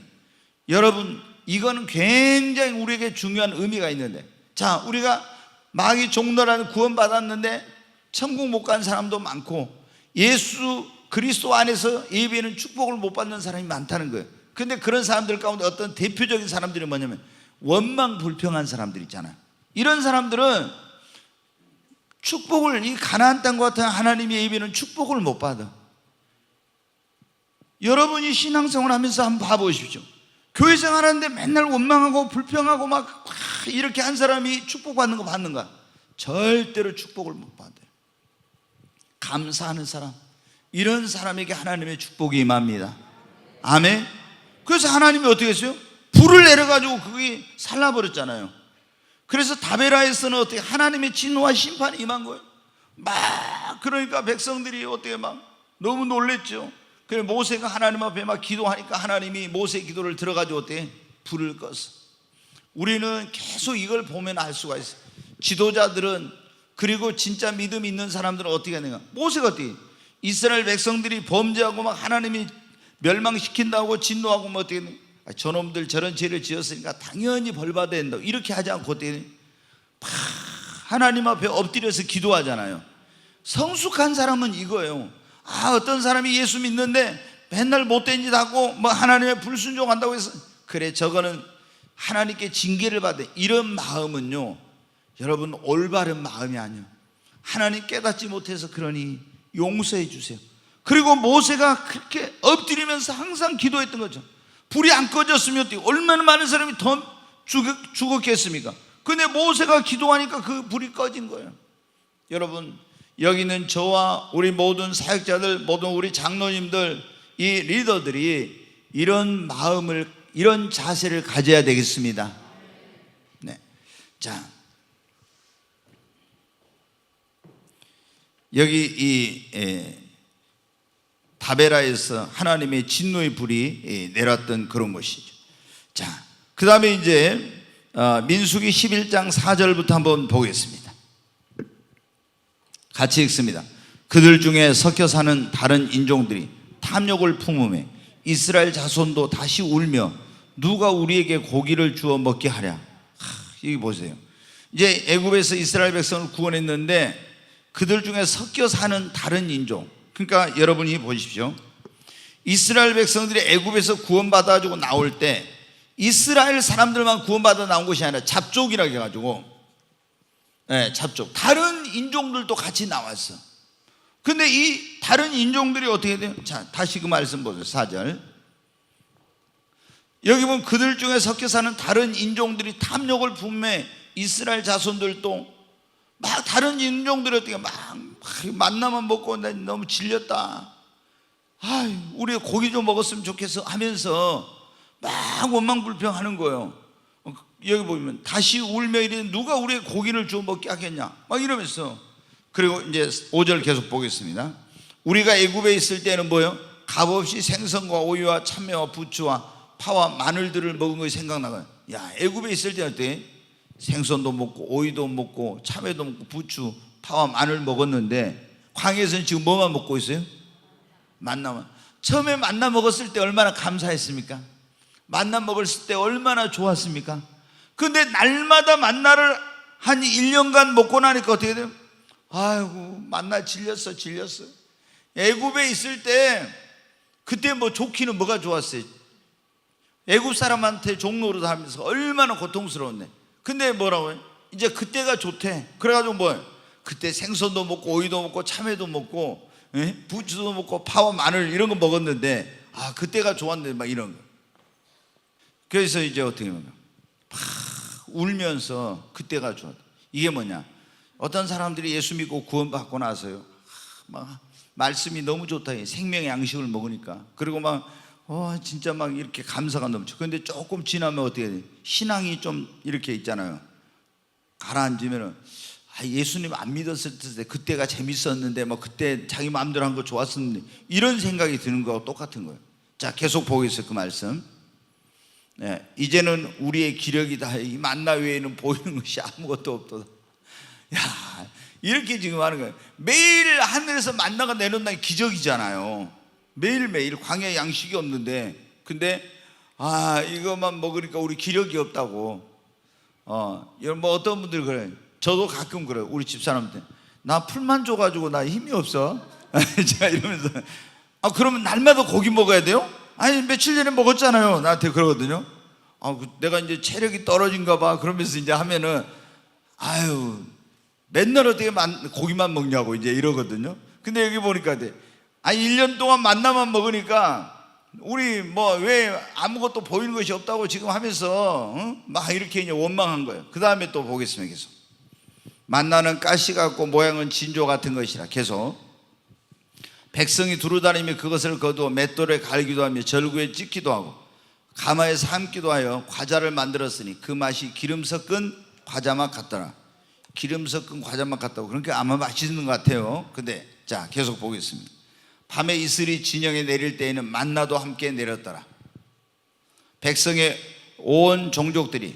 S1: 여러분 이거는 굉장히 우리에게 중요한 의미가 있는데, 자, 우리가 마귀 종노라는 구원 받았는데 천국 못 간 사람도 많고 예수 그리스도 안에서 예배는 축복을 못 받는 사람이 많다는 거예요. 근데 그런 사람들 가운데 어떤 대표적인 사람들이 뭐냐면 원망 불평한 사람들 있잖아요. 이런 사람들은 축복을, 이 가나안 땅과 같은 하나님의 예배는 축복을 못 받아. 여러분이 신앙생활 하면서 한번 봐보십시오. 교회 생활하는데 맨날 원망하고 불평하고 막 이렇게 한 사람이 축복받는 거 받는가? 절대로 축복을 못 받아요. 감사하는 사람, 이런 사람에게 하나님의 축복이 임합니다. 아멘. 그래서 하나님이 어떻게 했어요? 불을 내려가지고 그게 살라버렸잖아요. 그래서 다베라에서는 어떻게 하나님의 진노와 심판이 임한 거예요. 막 그러니까 백성들이 어떻게 막 너무 놀랬죠. 그래서 모세가 하나님 앞에 막 기도하니까 하나님이 모세의 기도를 들어가지고 어떻게 불을 껐어. 우리는 계속 이걸 보면 알 수가 있어요. 지도자들은, 그리고 진짜 믿음 있는 사람들은 어떻게 하는가? 모세가 어떻게 이스라엘 백성들이 범죄하고 막 하나님이 멸망시킨다고 진노하고 뭐 어떻게 하는? 저놈들 저런 죄를 지었으니까 당연히 벌받아야 된다, 이렇게 하지 않고 어떻게 막 하나님 앞에 엎드려서 기도하잖아요. 성숙한 사람은 이거예요. 어떤 사람이 예수 믿는데 맨날 못된 짓 하고 뭐 하나님의 불순종한다고 해서 그래 저거는 하나님께 징계를 받아, 이런 마음은요 여러분 올바른 마음이 아니에요. 하나님 깨닫지 못해서 그러니 용서해 주세요. 그리고 모세가 그렇게 엎드리면서 항상 기도했던 거죠. 불이 안 꺼졌으면 얼마나 많은 사람이 더 죽었겠습니까? 근데 모세가 기도하니까 그 불이 꺼진 거예요. 여러분 여기는 저와 우리 모든 사역자들, 모든 우리 장로님들, 이 리더들이 이런 마음을, 이런 자세를 가져야 되겠습니다. 네. 자, 여기 이 다베라에서 하나님의 진노의 불이 내렸던 그런 것이죠. 자, 그 다음에 이제 민수기 11장 4절부터 한번 보겠습니다. 같이 읽습니다. 그들 중에 섞여 사는 다른 인종들이 탐욕을 품으며 이스라엘 자손도 다시 울며 누가 우리에게 고기를 주어 먹게 하랴. 여기 보세요. 이제 애굽에서 이스라엘 백성을 구원했는데 그들 중에 섞여 사는 다른 인종, 그러니까 여러분이 보십시오. 이스라엘 백성들이 애굽에서 구원받아가지고 나올 때 이스라엘 사람들만 구원받아 나온 것이 아니라 잡족이라고 해가지고, 네, 잡족, 다른 인종들도 같이 나왔어. 근데 이 다른 인종들이 어떻게 돼요? 자, 다시 그 말씀 보세요. 4절. 여기 보면 그들 중에 섞여 사는 다른 인종들이 탐욕을 품매 이스라엘 자손들도 막 다른 인종들이 어떻게 막 만나만 먹고 나 너무 질렸다, 우리 고기 좀 먹었으면 좋겠어 하면서 막 원망불평하는 거예요. 여기 보면 다시 울며 이르되 누가 우리의 고기를 주어 먹게 하겠냐 막 이러면서. 그리고 이제 5절 계속 보겠습니다. 우리가 애굽에 있을 때는 뭐요? 값없이 생선과 오이와 참외와 부추와 파와 마늘들을 먹은 것이 생각나요. 야, 애굽에 있을 때는 어때? 생선도 먹고 오이도 먹고 참외도 먹고 부추 파와 마늘 먹었는데 광야에서는 지금 뭐만 먹고 있어요? 만나만. 처음에 만나 먹었을 때 얼마나 감사했습니까? 만나 먹었을 때 얼마나 좋았습니까? 근데 날마다 만나를 한 1년간 먹고 나니까 어떻게 돼요? 아이고 만나 질렸어. 애굽에 있을 때 그때 뭐 좋기는 뭐가 좋았어요? 애굽 사람한테 종노릇 하면서 얼마나 고통스러웠네. 근데 뭐라고 해요? 이제 그때가 좋대. 그래가지고 뭐예요? 그때 생선도 먹고 오이도 먹고 참외도 먹고 부추도 먹고 파와 마늘 이런 거 먹었는데 아 그때가 좋았는데 막 이런 거. 그래서 이제 어떻게 하면 막 울면서 그때가 좋았다. 이게 뭐냐? 어떤 사람들이 예수 믿고 구원받고 나서요, 막 말씀이 너무 좋다. 생명의 양식을 먹으니까. 그리고 막 진짜 막 이렇게 감사가 넘쳐. 그런데 조금 지나면 어떻게 돼? 신앙이 좀 이렇게 있잖아요. 가라앉으면은 예수님 안 믿었을 때 그때가 재밌었는데 뭐 그때 자기 마음대로 한 거 좋았었는데 이런 생각이 드는 거하고 똑같은 거예요. 자, 계속 보겠어요. 그 말씀. 네, 이제는 우리의 기력이다. 이 만나 외에는 보이는 것이 아무것도 없도다. 야, 이렇게 지금 하는 거예요. 매일 하늘에서 만나가 내려온다는 기적이잖아요. 매일매일 광야에 양식이 없는데, 근데 이것만 먹으니까 우리 기력이 없다고. 이런 뭐 어떤 분들이 그래요. 저도 가끔 그래요. 우리 집사람한테 나 풀만 줘가지고 나 힘이 없어. 제가 이러면서 그러면 날마다 고기 먹어야 돼요? 아니 며칠 전에 먹었잖아요. 나한테 그러거든요. 내가 이제 체력이 떨어진가 봐. 그러면서 이제 하면은 맨날 어떻게 고기만 먹냐고 이제 이러거든요. 근데 여기 보니까 1년 동안 만나만 먹으니까 우리 뭐 왜 아무것도 보이는 것이 없다고 지금 하면서 막 이렇게 이제 원망한 거예요. 그 다음에 또 보겠습니다. 계속. 만나는 가시 같고 모양은 진조 같은 것이라. 계속. 백성이 두루다니며 그것을 거두어 맷돌에 갈기도 하며 절구에 찍기도 하고 가마에 삶기도 하여 과자를 만들었으니 그 맛이 기름 섞은 과자맛 같더라. 기름 섞은 과자맛 같다고. 그러니까 아마 맛있는 것 같아요. 근데 자, 계속 보겠습니다. 밤에 이슬이 진영에 내릴 때에는 만나도 함께 내렸더라. 백성의 온 종족들이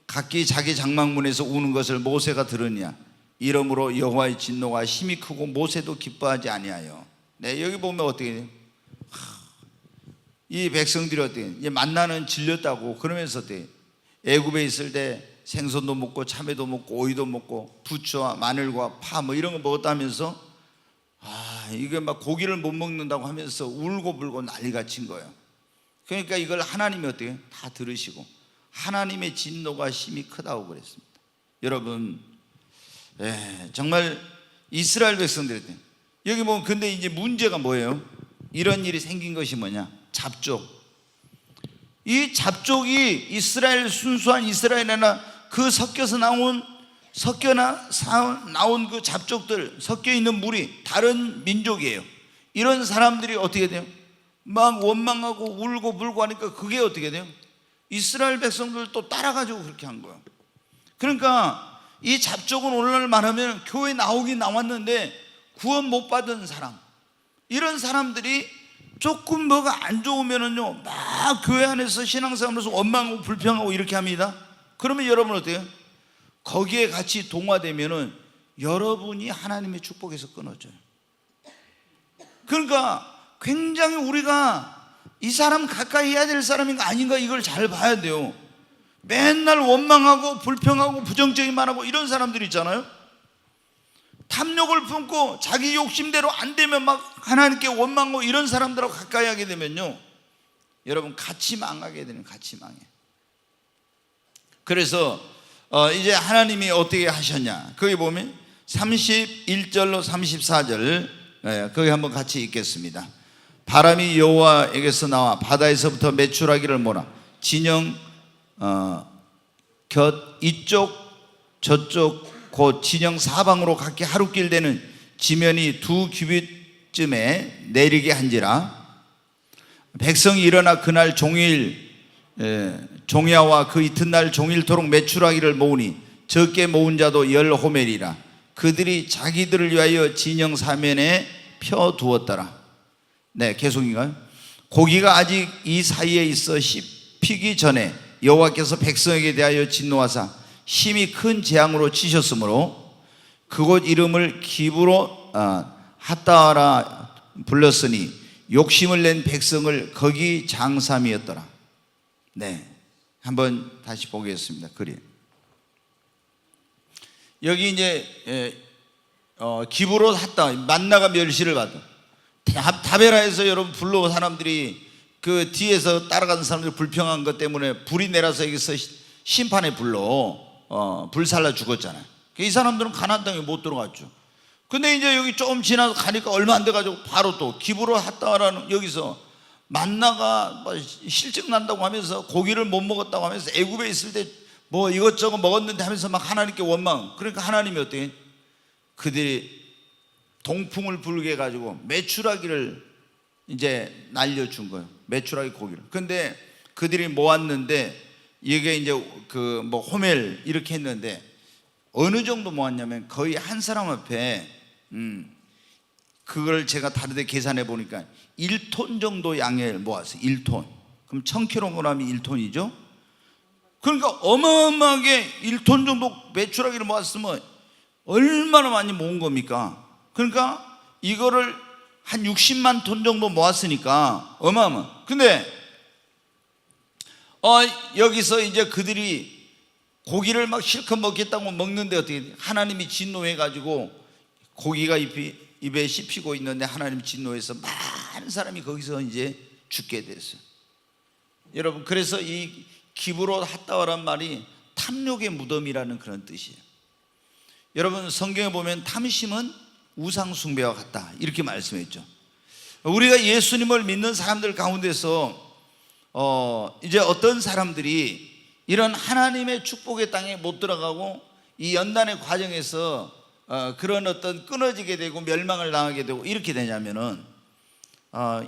S1: 각기 자기 장막문에서 우는 것을 모세가 들으냐. 이러므로 여호와의 진노가 힘이 크고 모세도 기뻐하지 아니하여. 네, 여기 보면 어떻게 돼요? 이 백성들이 어떻게 돼요? 이제 만나는 질렸다고. 그러면서 어떻게 애굽에 있을 때 생선도 먹고 참외도 먹고 오이도 먹고 부추와 마늘과 파 뭐 이런 거 먹었다면서 이게 막 고기를 못 먹는다고 하면서 울고불고 난리가 친 거예요. 그러니까 이걸 하나님이 어떻게 다 들으시고 하나님의 진노가 심히 크다고 그랬습니다. 여러분, 정말 이스라엘 백성들 여기 보면 근데 이제 문제가 뭐예요? 이런 일이 생긴 것이 뭐냐? 잡족. 이 잡족이 이스라엘 순수한 이스라엘이나 그 섞여 나온 그 잡족들, 섞여 있는 무리 다른 민족이에요. 이런 사람들이 어떻게 돼요? 막 원망하고 울고 불고 하니까 그게 어떻게 돼요? 이스라엘 백성들 또 따라가지고 그렇게 한 거예요. 그러니까 이 잡족은 오늘날 말하면 교회 나오긴 나왔는데 구원 못 받은 사람, 이런 사람들이 조금 뭐가 안 좋으면은요 막 교회 안에서 신앙생활에서 원망하고 불평하고 이렇게 합니다. 그러면 여러분 어때요? 거기에 같이 동화되면은 여러분이 하나님의 축복에서 끊어져요. 그러니까 굉장히 우리가 이 사람 가까이 해야 될 사람인가 아닌가 이걸 잘 봐야 돼요. 맨날 원망하고 불평하고 부정적인 말하고 이런 사람들 있잖아요. 탐욕을 품고 자기 욕심대로 안 되면 막 하나님께 원망하고 이런 사람들하고 가까이 하게 되면요 여러분 같이 망하게 되는, 같이 망해. 그래서 이제 하나님이 어떻게 하셨냐, 거기 보면 31절로 34절 거기 한번 같이 읽겠습니다. 바람이 여호와에게서 나와 바다에서부터 메추라기를 몰아 진영 곁 이쪽 저쪽 곧 진영 사방으로 각기 하루길 되는 지면이 2규빗쯤에 내리게 한지라. 백성이 일어나 그날 종일 종야와 그 이튿날 종일토록 메추라기를 모으니 적게 모은 자도 10호멜이라. 그들이 자기들을 위하여 진영 사면에 펴두었더라. 네, 계속인가요? 고기가 아직 이 사이에 있어 씹히기 전에 여호와께서 백성에게 대하여 진노하사 심히 큰 재앙으로 치셨으므로 그곳 이름을 기브로 핫다라 불렀으니 욕심을 낸 백성을 거기 장삼이었더라. 네, 한번 다시 보겠습니다. 그림 여기 이제 기브로 핫다, 만나가 멸시를 받아. 다베라에서 여러분 불로 사람들이 그 뒤에서 따라가는 사람들이 불평한 것 때문에 불이 내려서 여기서 심판의 불로 불살라 죽었잖아요. 이 사람들은 가나안 땅에 못 들어갔죠. 근데 이제 여기 조금 지나서 가니까 얼마 안 돼가지고 바로 또 기브로 핫다라는 여기서 만나가 뭐 실증 난다고 하면서 고기를 못 먹었다고 하면서 애굽에 있을 때 뭐 이것저것 먹었는데 하면서 막 하나님께 원망. 그러니까 하나님이 어떻게 그들이 동풍을 불게 해가지고 메추라기를 이제 날려준 거예요. 메추라기 고기를. 근데 그들이 모았는데 이게 이제 그 뭐 호멜 이렇게 했는데 어느 정도 모았냐면 거의 한 사람 앞에 그걸 제가 다르게 계산해 보니까 1톤 정도 양을 모았어요. 1톤. 그럼 1000kg이 1톤이죠. 그러니까 어마어마하게 1톤 정도 메추라기를 모았으면 얼마나 많이 모은 겁니까? 그러니까 이거를 한 60만 톤 정도 모았으니까 어마어마. 근데 여기서 이제 그들이 고기를 막 실컷 먹겠다고 먹는데 어떻게 하나님이 진노해가지고 고기가 입에 씹히고 있는데 하나님 진노해서 많은 사람이 거기서 이제 죽게 됐어요. 여러분, 그래서 이 기브롯 핫다와란 말이 탐욕의 무덤이라는 그런 뜻이에요. 여러분, 성경에 보면 탐심은 우상 숭배와 같다 이렇게 말씀했죠. 우리가 예수님을 믿는 사람들 가운데서 이제 어떤 사람들이 이런 하나님의 축복의 땅에 못 들어가고 이 연단의 과정에서 그런 어떤 끊어지게 되고 멸망을 당하게 되고 이렇게 되냐면은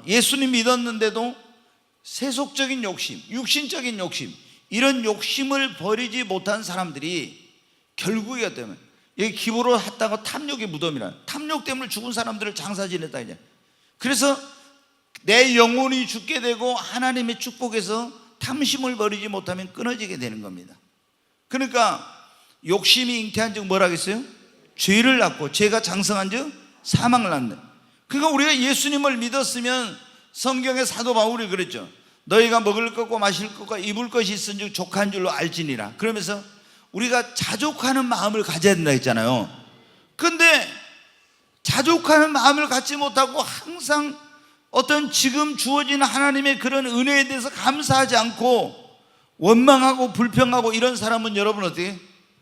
S1: 예수님 믿었는데도 세속적인 욕심, 육신적인 욕심, 이런 욕심을 버리지 못한 사람들이 결국에 어떠면 여기 기브롯 핫다가 탐욕의 무덤이라, 탐욕 때문에 죽은 사람들을 장사 지냈다 이제. 그래서 내 영혼이 죽게 되고 하나님의 축복에서 탐심을 버리지 못하면 끊어지게 되는 겁니다. 그러니까 욕심이 잉태한 즉 뭐라 하겠어요? 죄를 낳고 죄가 장성한 즉 사망을 낳는. 그러니까 우리가 예수님을 믿었으면 성경의 사도 바울이 그랬죠. 너희가 먹을 것과 마실 것과 입을 것이 있은 즉 족한 줄로 알지니라. 그러면서 우리가 자족하는 마음을 가져야 된다 했잖아요. 근데 자족하는 마음을 갖지 못하고 항상 어떤 지금 주어진 하나님의 그런 은혜에 대해서 감사하지 않고 원망하고 불평하고 이런 사람은 여러분 어떻게?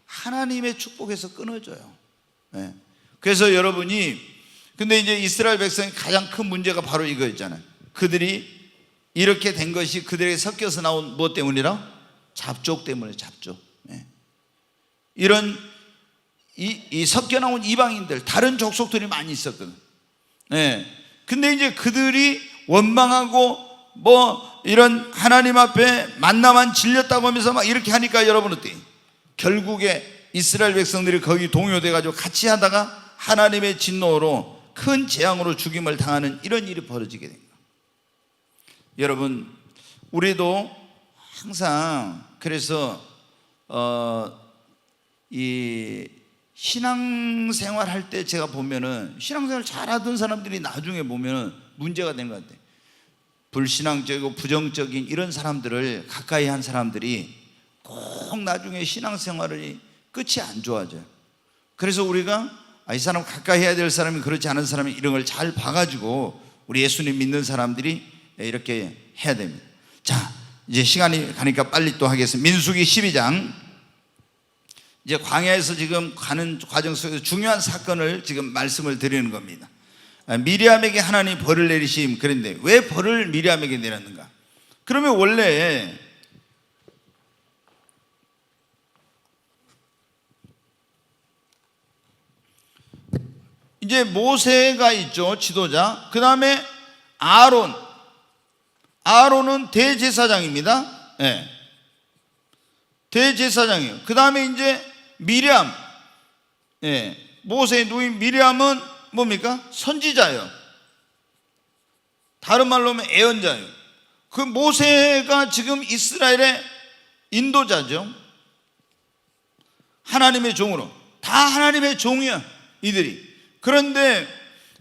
S1: 하나님의 축복에서 끊어져요. 네. 그래서 여러분이 근데 이제 이스라엘 백성의 가장 큰 문제가 바로 이거였잖아요. 그들이 이렇게 된 것이 그들에게 섞여서 나온 무엇 때문이라? 잡족 때문에. 잡족. 네. 이런 이 섞여 나온 이방인들, 다른 족속들이 많이 있었거든. 네. 근데 이제 그들이 원망하고 뭐 이런 하나님 앞에 만나만 질렸다고 하면서 막 이렇게 하니까 여러분 어때요? 결국에 이스라엘 백성들이 거기 동요돼 가지고 같이 하다가 하나님의 진노로 큰 재앙으로 죽임을 당하는 이런 일이 벌어지게 됩니다. 여러분, 우리도 항상 그래서 이 신앙생활 할 때 제가 보면은 신앙생활 잘하던 사람들이 나중에 보면은 문제가 되는 것 같아요. 불신앙적이고 부정적인 이런 사람들을 가까이 한 사람들이 꼭 나중에 신앙생활이 끝이 안 좋아져요. 그래서 우리가 이 사람 가까이 해야 될 사람이 그렇지 않은 사람이 이런 걸 잘 봐가지고 우리 예수님 믿는 사람들이 이렇게 해야 됩니다. 자, 이제 시간이 가니까 빨리 또 하겠습니다. 민수기 12장. 이제 광야에서 지금 가는 과정 속에서 중요한 사건을 지금 말씀을 드리는 겁니다. 미리암에게 하나님이 벌을 내리심. 그런데 왜 벌을 미리암에게 내렸는가? 그러면 원래 이제 모세가 있죠, 지도자. 그 다음에 아론은 대제사장입니다. 네. 대제사장이에요. 그 다음에 이제 미리암, 네. 모세의 누인 미리암은 뭡니까? 선지자예요. 다른 말로 하면 예언자예요. 그 모세가 지금 이스라엘의 인도자죠. 하나님의 종으로. 다 하나님의 종이야, 이들이. 그런데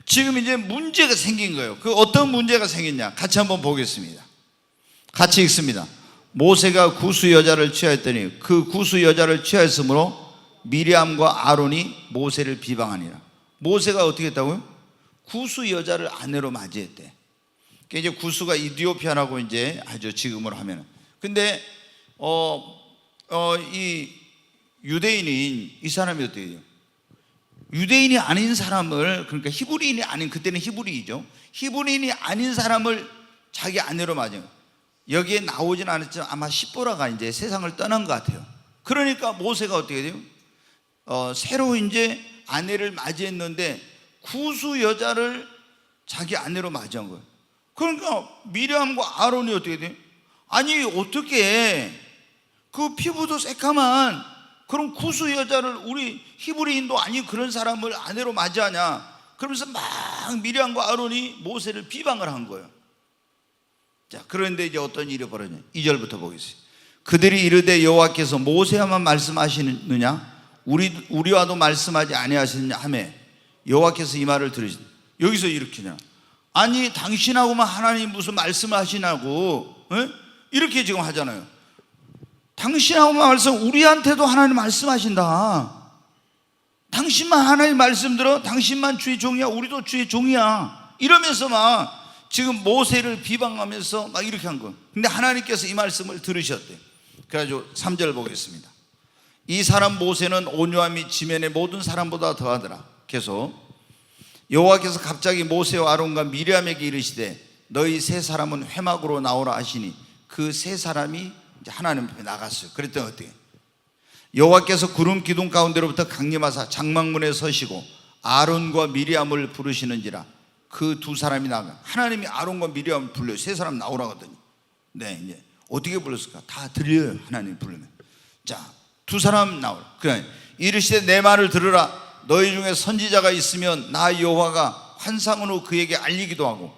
S1: 지금 이제 문제가 생긴 거예요. 그 어떤 문제가 생겼냐? 같이 한번 보겠습니다. 같이 읽습니다. 모세가 구수 여자를 취하였더니 그 구수 여자를 취하였으므로 미리암과 아론이 모세를 비방하니라. 모세가 어떻게 했다고요? 구수 여자를 아내로 맞이했대. 그러니까 이제 구수가 이디오피아라고 이제 하죠, 지금으로 하면은. 근데 이 유대인인 이 사람이 어떻게 해요? 유대인이 아닌 사람을, 그러니까 히브리인이 아닌, 그때는 히브리이죠, 히브리인이 아닌 사람을 자기 아내로 맞은 거예요. 여기에 나오진 않았지만 아마 십보라가 이제 세상을 떠난 것 같아요. 그러니까 모세가 어떻게 돼요? 새로 이제 아내를 맞이했는데 구수 여자를 자기 아내로 맞이한 거예요. 그러니까 미리암과 아론이 어떻게 돼요? 아니 어떻게 그 피부도 새까만 그런 구수 여자를 우리 히브리인도 아닌 그런 사람을 아내로 맞이하냐? 그러면서 막 미리암과 아론이 모세를 비방을 한 거예요. 자, 그런데 이제 어떤 일이 벌어졌냐? 2절부터 보겠습니다. 그들이 이르되 여호와께서 모세와만 말씀하시느냐? 우리와도 말씀하지 아니하시느냐 하매 여호와께서 이 말을 들으시되, 여기서 이렇게냐? 아니 당신하고만 하나님 무슨 말씀을 하시냐고, 이렇게 지금 하잖아요. 당신하고만 말씀, 우리한테도 하나님 말씀하신다. 당신만 하나님 말씀 들어, 당신만 주의 종이야, 우리도 주의 종이야, 이러면서 막 지금 모세를 비방하면서 막 이렇게 한 거예요. 근데 하나님께서 이 말씀을 들으셨대요. 그래가지고 3절 보겠습니다. 이 사람 모세는 온유함이 지면의 모든 사람보다 더하더라. 계속 여호와께서 갑자기 모세와 아론과 미리암에게 이르시되 너희 세 사람은 회막으로 나오라 하시니 그 세 사람이 이제 하나님 앞에 나갔어요. 그랬더니 어떻게? 여호와께서 구름 기둥 가운데로부터 강림하사 장막문에 서시고 아론과 미리암을 부르시는지라. 그 두 사람이 나가. 하나님이 아론과 미리암을 불러요. 세 사람 나오라 하더니, 네, 이제 어떻게 불렀을까? 다 들려요. 하나님 부르면. 자, 두 사람 나오라. 그래, 이르시되 내 말을 들으라. 너희 중에 선지자가 있으면 나 여호와가 환상으로 그에게 알리기도 하고,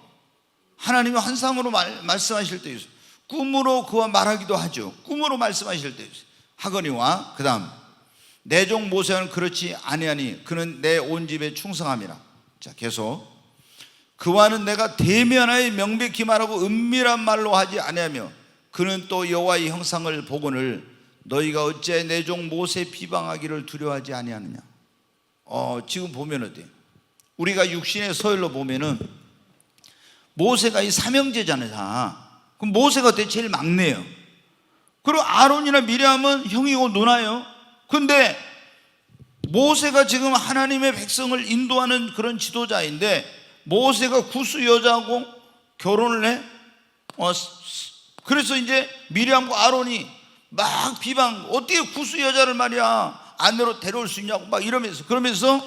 S1: 하나님이 환상으로 말씀하실 때 있어요. 꿈으로 그와 말하기도 하죠. 꿈으로 말씀하실 때 있어요. 하거니와 그 다음 내 종 모세는 그렇지 아니하니 그는 내 온 집에 충성함이라. 자, 계속 그와는 내가 대면하여 명백히 말하고 은밀한 말로 하지 아니하며 그는 또 여호와의 형상을 보거늘 너희가 어찌 내 종 모세 비방하기를 두려워하지 아니하느냐. 지금 보면 어때요? 우리가 육신의 서열로 보면은 모세가 이 삼형제잖아요. 그럼 모세가 어때요? 제일 막내예요. 그리고 아론이나 미리암은 형이고 누나예요. 근데 모세가 지금 하나님의 백성을 인도하는 그런 지도자인데 모세가 구수 여자하고 결혼을 해. 그래서 이제 미리암과 아론이 막 비방, 어떻게 구수 여자를 말이야 아내로 데려올 수 있냐고 막 이러면서, 그러면서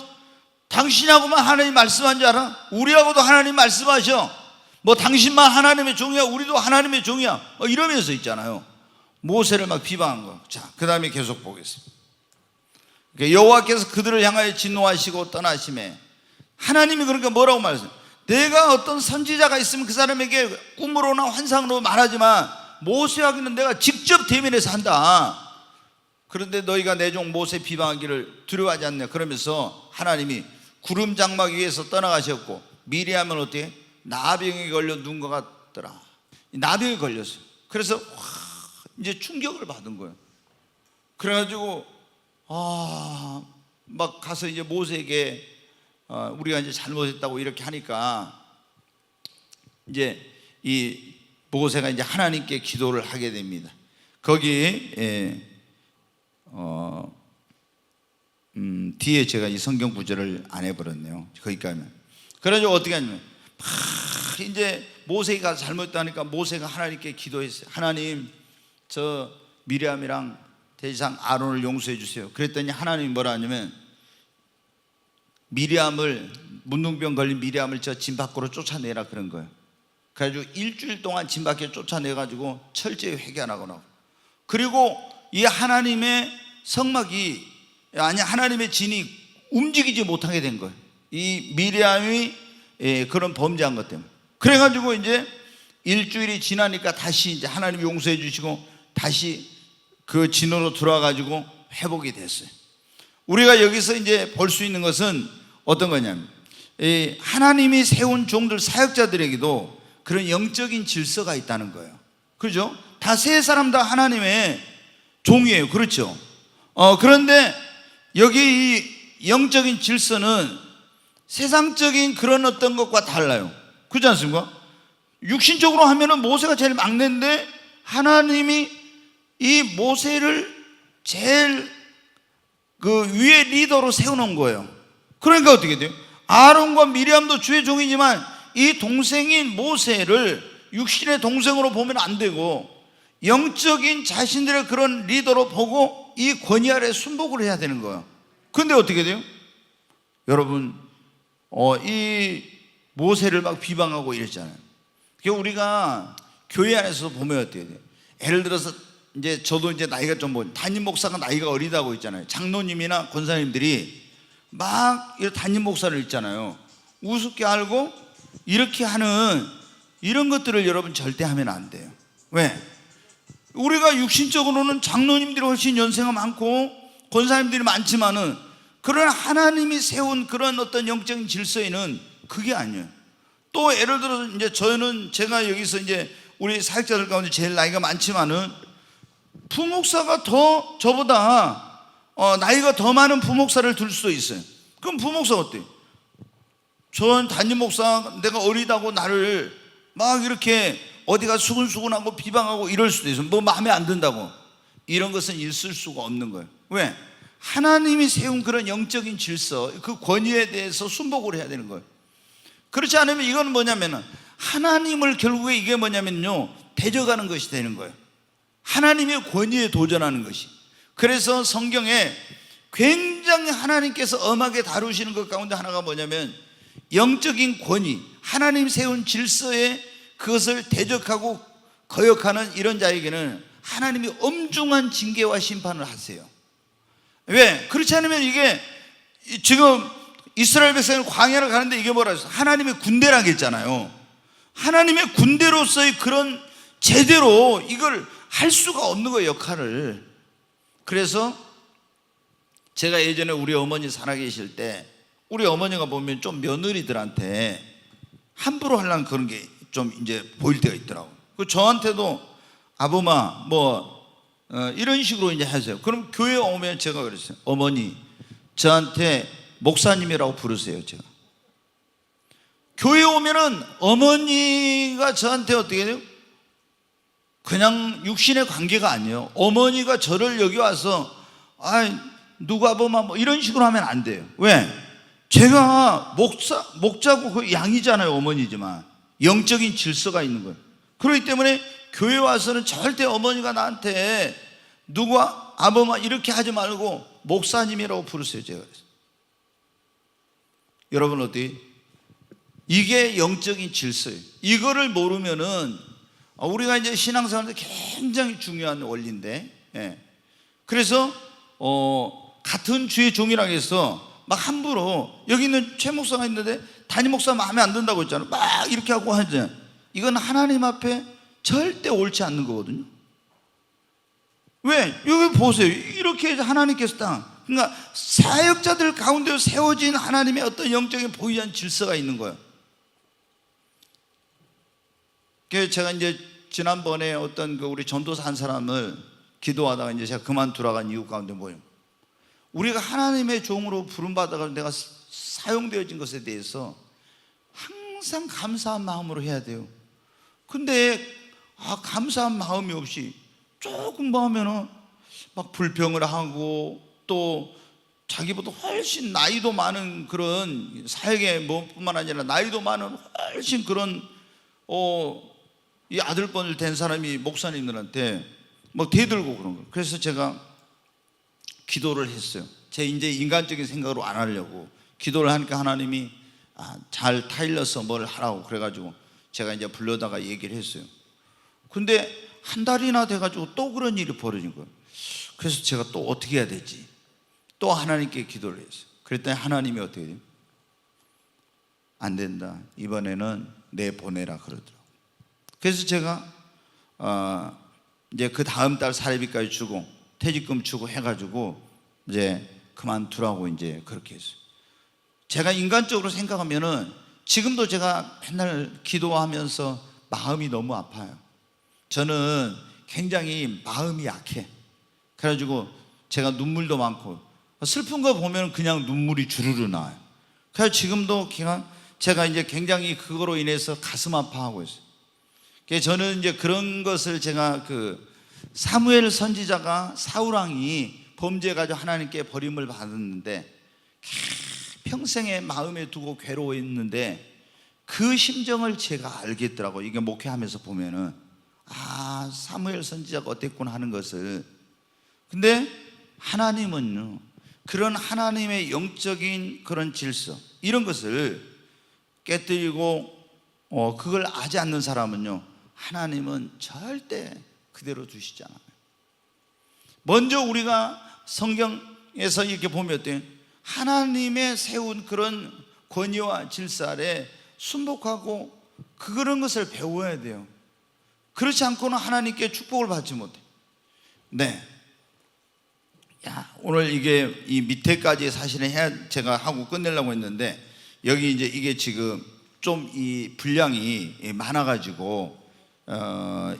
S1: 당신하고만 하나님 말씀한 줄 알아? 우리하고도 하나님 말씀하셔. 뭐 당신만 하나님의 종이야, 우리도 하나님의 종이야, 이러면서 있잖아요. 모세를 막 비방한 거. 자, 그 다음에 계속 보겠습니다. 여호와께서 그들을 향하여 진노하시고 떠나심에, 하나님이 그러니까 뭐라고 말했어요? 내가 어떤 선지자가 있으면 그 사람에게 꿈으로나 환상으로 말하지만 모세하고는 내가 직접 대면해서 한다. 그런데 너희가 내 종 모세 비방하기를 두려워하지 않냐. 그러면서 하나님이 구름 장막 위에서 떠나가셨고 미리암은 어떻게? 나병에 걸려 눈 것 같더라. 나병에 걸렸어요. 그래서 이제 충격을 받은 거예요. 그래가지고 막 가서 이제 모세에게 우리가 이제 잘못했다고 이렇게 하니까 이제 이 모세가 이제 하나님께 기도를 하게 됩니다. 거기 뒤에 제가 이 성경 구절을 안 해버렸네요. 거기까지. 그래가지고 어떻게 하냐면 이제 모세가 잘못했다니까 모세가 하나님께 기도했어요. 하나님, 저 미리암이랑 대지상 아론을 용서해 주세요. 그랬더니 하나님이 뭐라 하냐면 미리암을, 문둥병 걸린 미리암을 저 진 밖으로 쫓아내라 그런 거예요. 그래가지고 일주일 동안 진 밖에 쫓아내가지고 철저히 회개 안 하고 나오고, 그리고 이 하나님의 성막이, 아니 하나님의 진이 움직이지 못하게 된 거예요. 이 미리암이 그런 범죄한 것 때문에. 그래가지고 이제 일주일이 지나니까 다시 이제 하나님이 용서해 주시고 다시 그 진으로 들어와가지고 회복이 됐어요. 우리가 여기서 이제 볼 수 있는 것은 어떤 거냐면 하나님이 세운 종들, 사역자들에게도 그런 영적인 질서가 있다는 거예요. 그렇죠? 다 세 사람 다 하나님의 종이에요. 그렇죠? 그런데 여기 이 영적인 질서는 세상적인 그런 어떤 것과 달라요. 그렇지 않습니까? 육신적으로 하면은 모세가 제일 막내인데 하나님이 이 모세를 제일 그 위에 리더로 세워놓은 거예요. 그러니까 어떻게 돼요? 아론과 미리암도 주의 종이지만 이 동생인 모세를 육신의 동생으로 보면 안 되고 영적인 자신들의 그런 리더로 보고 이 권위 아래 순복을 해야 되는 거예요. 근데 어떻게 돼요? 여러분, 이 모세를 막 비방하고 이랬잖아요. 그러니까 우리가 교회 안에서 보면 어떻게 돼요? 예를 들어서 이제 저도 이제 나이가 좀 담임 목사가 나이가 어리다고 있잖아요. 장로님이나 권사님들이 막 담임 목사를 있잖아요. 우습게 알고 이렇게 하는 이런 것들을 여러분 절대 하면 안 돼요. 왜? 우리가 육신적으로는 장로님들이 훨씬 연세가 많고 권사님들이 많지만은 그런 하나님이 세운 그런 어떤 영적인 질서에는 그게 아니에요. 또 예를 들어서 이제 제가 여기서 이제 우리 사역자들 가운데 제일 나이가 많지만은 부목사가 더 저보다 나이가 더 많은 부목사를 둘 수도 있어요. 그럼 부목사가 어때요? 전 담임 목사 내가 어리다고 나를 막 이렇게 어디가 수근수근하고 비방하고 이럴 수도 있어요. 뭐 마음에 안 든다고. 이런 것은 있을 수가 없는 거예요. 왜? 하나님이 세운 그런 영적인 질서, 그 권위에 대해서 순복을 해야 되는 거예요. 그렇지 않으면 이건 뭐냐면은 하나님을 결국에 이게 뭐냐면요, 대적하는 것이 되는 거예요. 하나님의 권위에 도전하는 것이. 그래서 성경에 굉장히 하나님께서 엄하게 다루시는 것 가운데 하나가 뭐냐면 영적인 권위, 하나님 세운 질서에 그것을 대적하고 거역하는 이런 자에게는 하나님이 엄중한 징계와 심판을 하세요. 왜? 그렇지 않으면 이게 지금 이스라엘 백성이 광야를 가는데 이게 뭐라 했어요? 하나님의 군대라고 했잖아요. 하나님의 군대로서의 그런 제대로 이걸 할 수가 없는 거예요, 역할을. 그래서 제가 예전에 우리 어머니 살아계실 때 우리 어머니가 보면 좀 며느리들한테 함부로 하려는 그런 게 좀 이제 보일 때가 있더라고요. 그 저한테도 아범아 이런 식으로 이제 하세요. 그럼 교회 오면 제가 그랬어요. 어머니 저한테 목사님이라고 부르세요. 제가 교회 오면은 어머니가 저한테 어떻게 돼요? 그냥 육신의 관계가 아니에요. 어머니가 저를 여기 와서 누구 아범아 이런 식으로 하면 안 돼요. 왜? 제가 목자고 그 양이잖아요. 어머니지만 영적인 질서가 있는 거예요. 그렇기 때문에 교회 와서는 절대 어머니가 나한테 누구 아범아 이렇게 하지 말고 목사님이라고 부르세요. 제가 그랬어요. 여러분 어때요? 이게 영적인 질서예요. 이거를 모르면은 우리가 이제 신앙생활에 굉장히 중요한 원리인데, 그래서 같은 주의 종이라고 해서 막 함부로 여기 있는 최 목사가 있는데 담임 목사 마음에 안 든다고 했잖아요. 막 이렇게 하고 하잖아요. 이건 하나님 앞에 절대 옳지 않는 거거든요. 왜? 여기 보세요. 이렇게 하나님께서 그러니까 사역자들 가운데 세워진 하나님의 어떤 영적인 보이한 질서가 있는 거예요. 그래서 제가 이제 지난번에 어떤 우리 전도사 한 사람을 기도하다가 이제 제가 그만두라간 이유 가운데 뭐예요? 우리가 하나님의 종으로 부름받아가 내가 사용되어진 것에 대해서 항상 감사한 마음으로 해야 돼요. 근데 감사한 마음이 없이 조금 뭐 하면은 막 불평을 하고 또 자기보다 훨씬 나이도 많은 그런 사역의 뿐만 아니라 나이도 많은 훨씬 그런 이 아들뻘 된 사람이 목사님들한테 막 대들고 그런 거예요. 그래서 제가 기도를 했어요. 제 이제 인간적인 생각으로 안 하려고 기도를 하니까 하나님이 잘 타일러서 뭘 하라고 그래가지고 제가 이제 불러다가 얘기를 했어요. 근데 한 달이나 돼가지고 또 그런 일이 벌어진 거예요. 그래서 제가 또 어떻게 해야 되지? 또 하나님께 기도를 했어요. 그랬더니 하나님이 어떻게 돼요? 안 된다. 이번에는 내보내라 그러더라고요. 그래서 제가 이제 그 다음 달 사례비까지 주고 퇴직금 주고 해가지고 이제 그만두라고 이제 그렇게 했어요. 제가 인간적으로 생각하면은 지금도 제가 맨날 기도하면서 마음이 너무 아파요. 저는 굉장히 마음이 약해. 그래가지고 제가 눈물도 많고 슬픈 거 보면 그냥 눈물이 주르르 나와요. 그래서 지금도 제가 이제 굉장히 그거로 인해서 가슴 아파하고 있어요. 그래서 저는 이제 그런 것을 제가 사무엘 선지자가 사울왕이 범죄해가지고 하나님께 버림을 받았는데 평생에 마음에 두고 괴로워했는데 그 심정을 제가 알겠더라고요. 이게 목회하면서 보면은 사무엘 선지자가 어땠구나 하는 것을. 근데 하나님은요, 그런 하나님의 영적인 그런 질서, 이런 것을 깨뜨리고 그걸 아지 않는 사람은요, 하나님은 절대 그대로 두시지 않아요. 먼저 우리가 성경에서 이렇게 보면 어때요? 하나님의 세운 그런 권위와 질서 아래 순복하고 그런 것을 배워야 돼요. 그렇지 않고는 하나님께 축복을 받지 못해. 네. 오늘 이게 이 밑에까지 사실은 제가 하고 끝내려고 했는데, 여기 이제 이게 지금 좀 이 분량이 많아가지고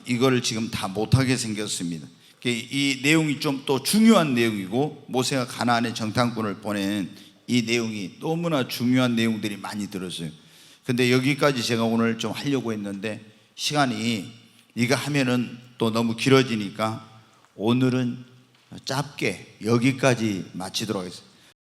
S1: 이거를 지금 다 못하게 생겼습니다. 이 내용이 좀 또 중요한 내용이고, 모세가 가나안의 정탐꾼을 보낸 이 내용이 너무나 중요한 내용들이 많이 들었어요. 근데 여기까지 제가 오늘 좀 하려고 했는데 시간이 이거 하면은 또 너무 길어지니까 오늘은 짧게 여기까지 마치도록 하겠습니다.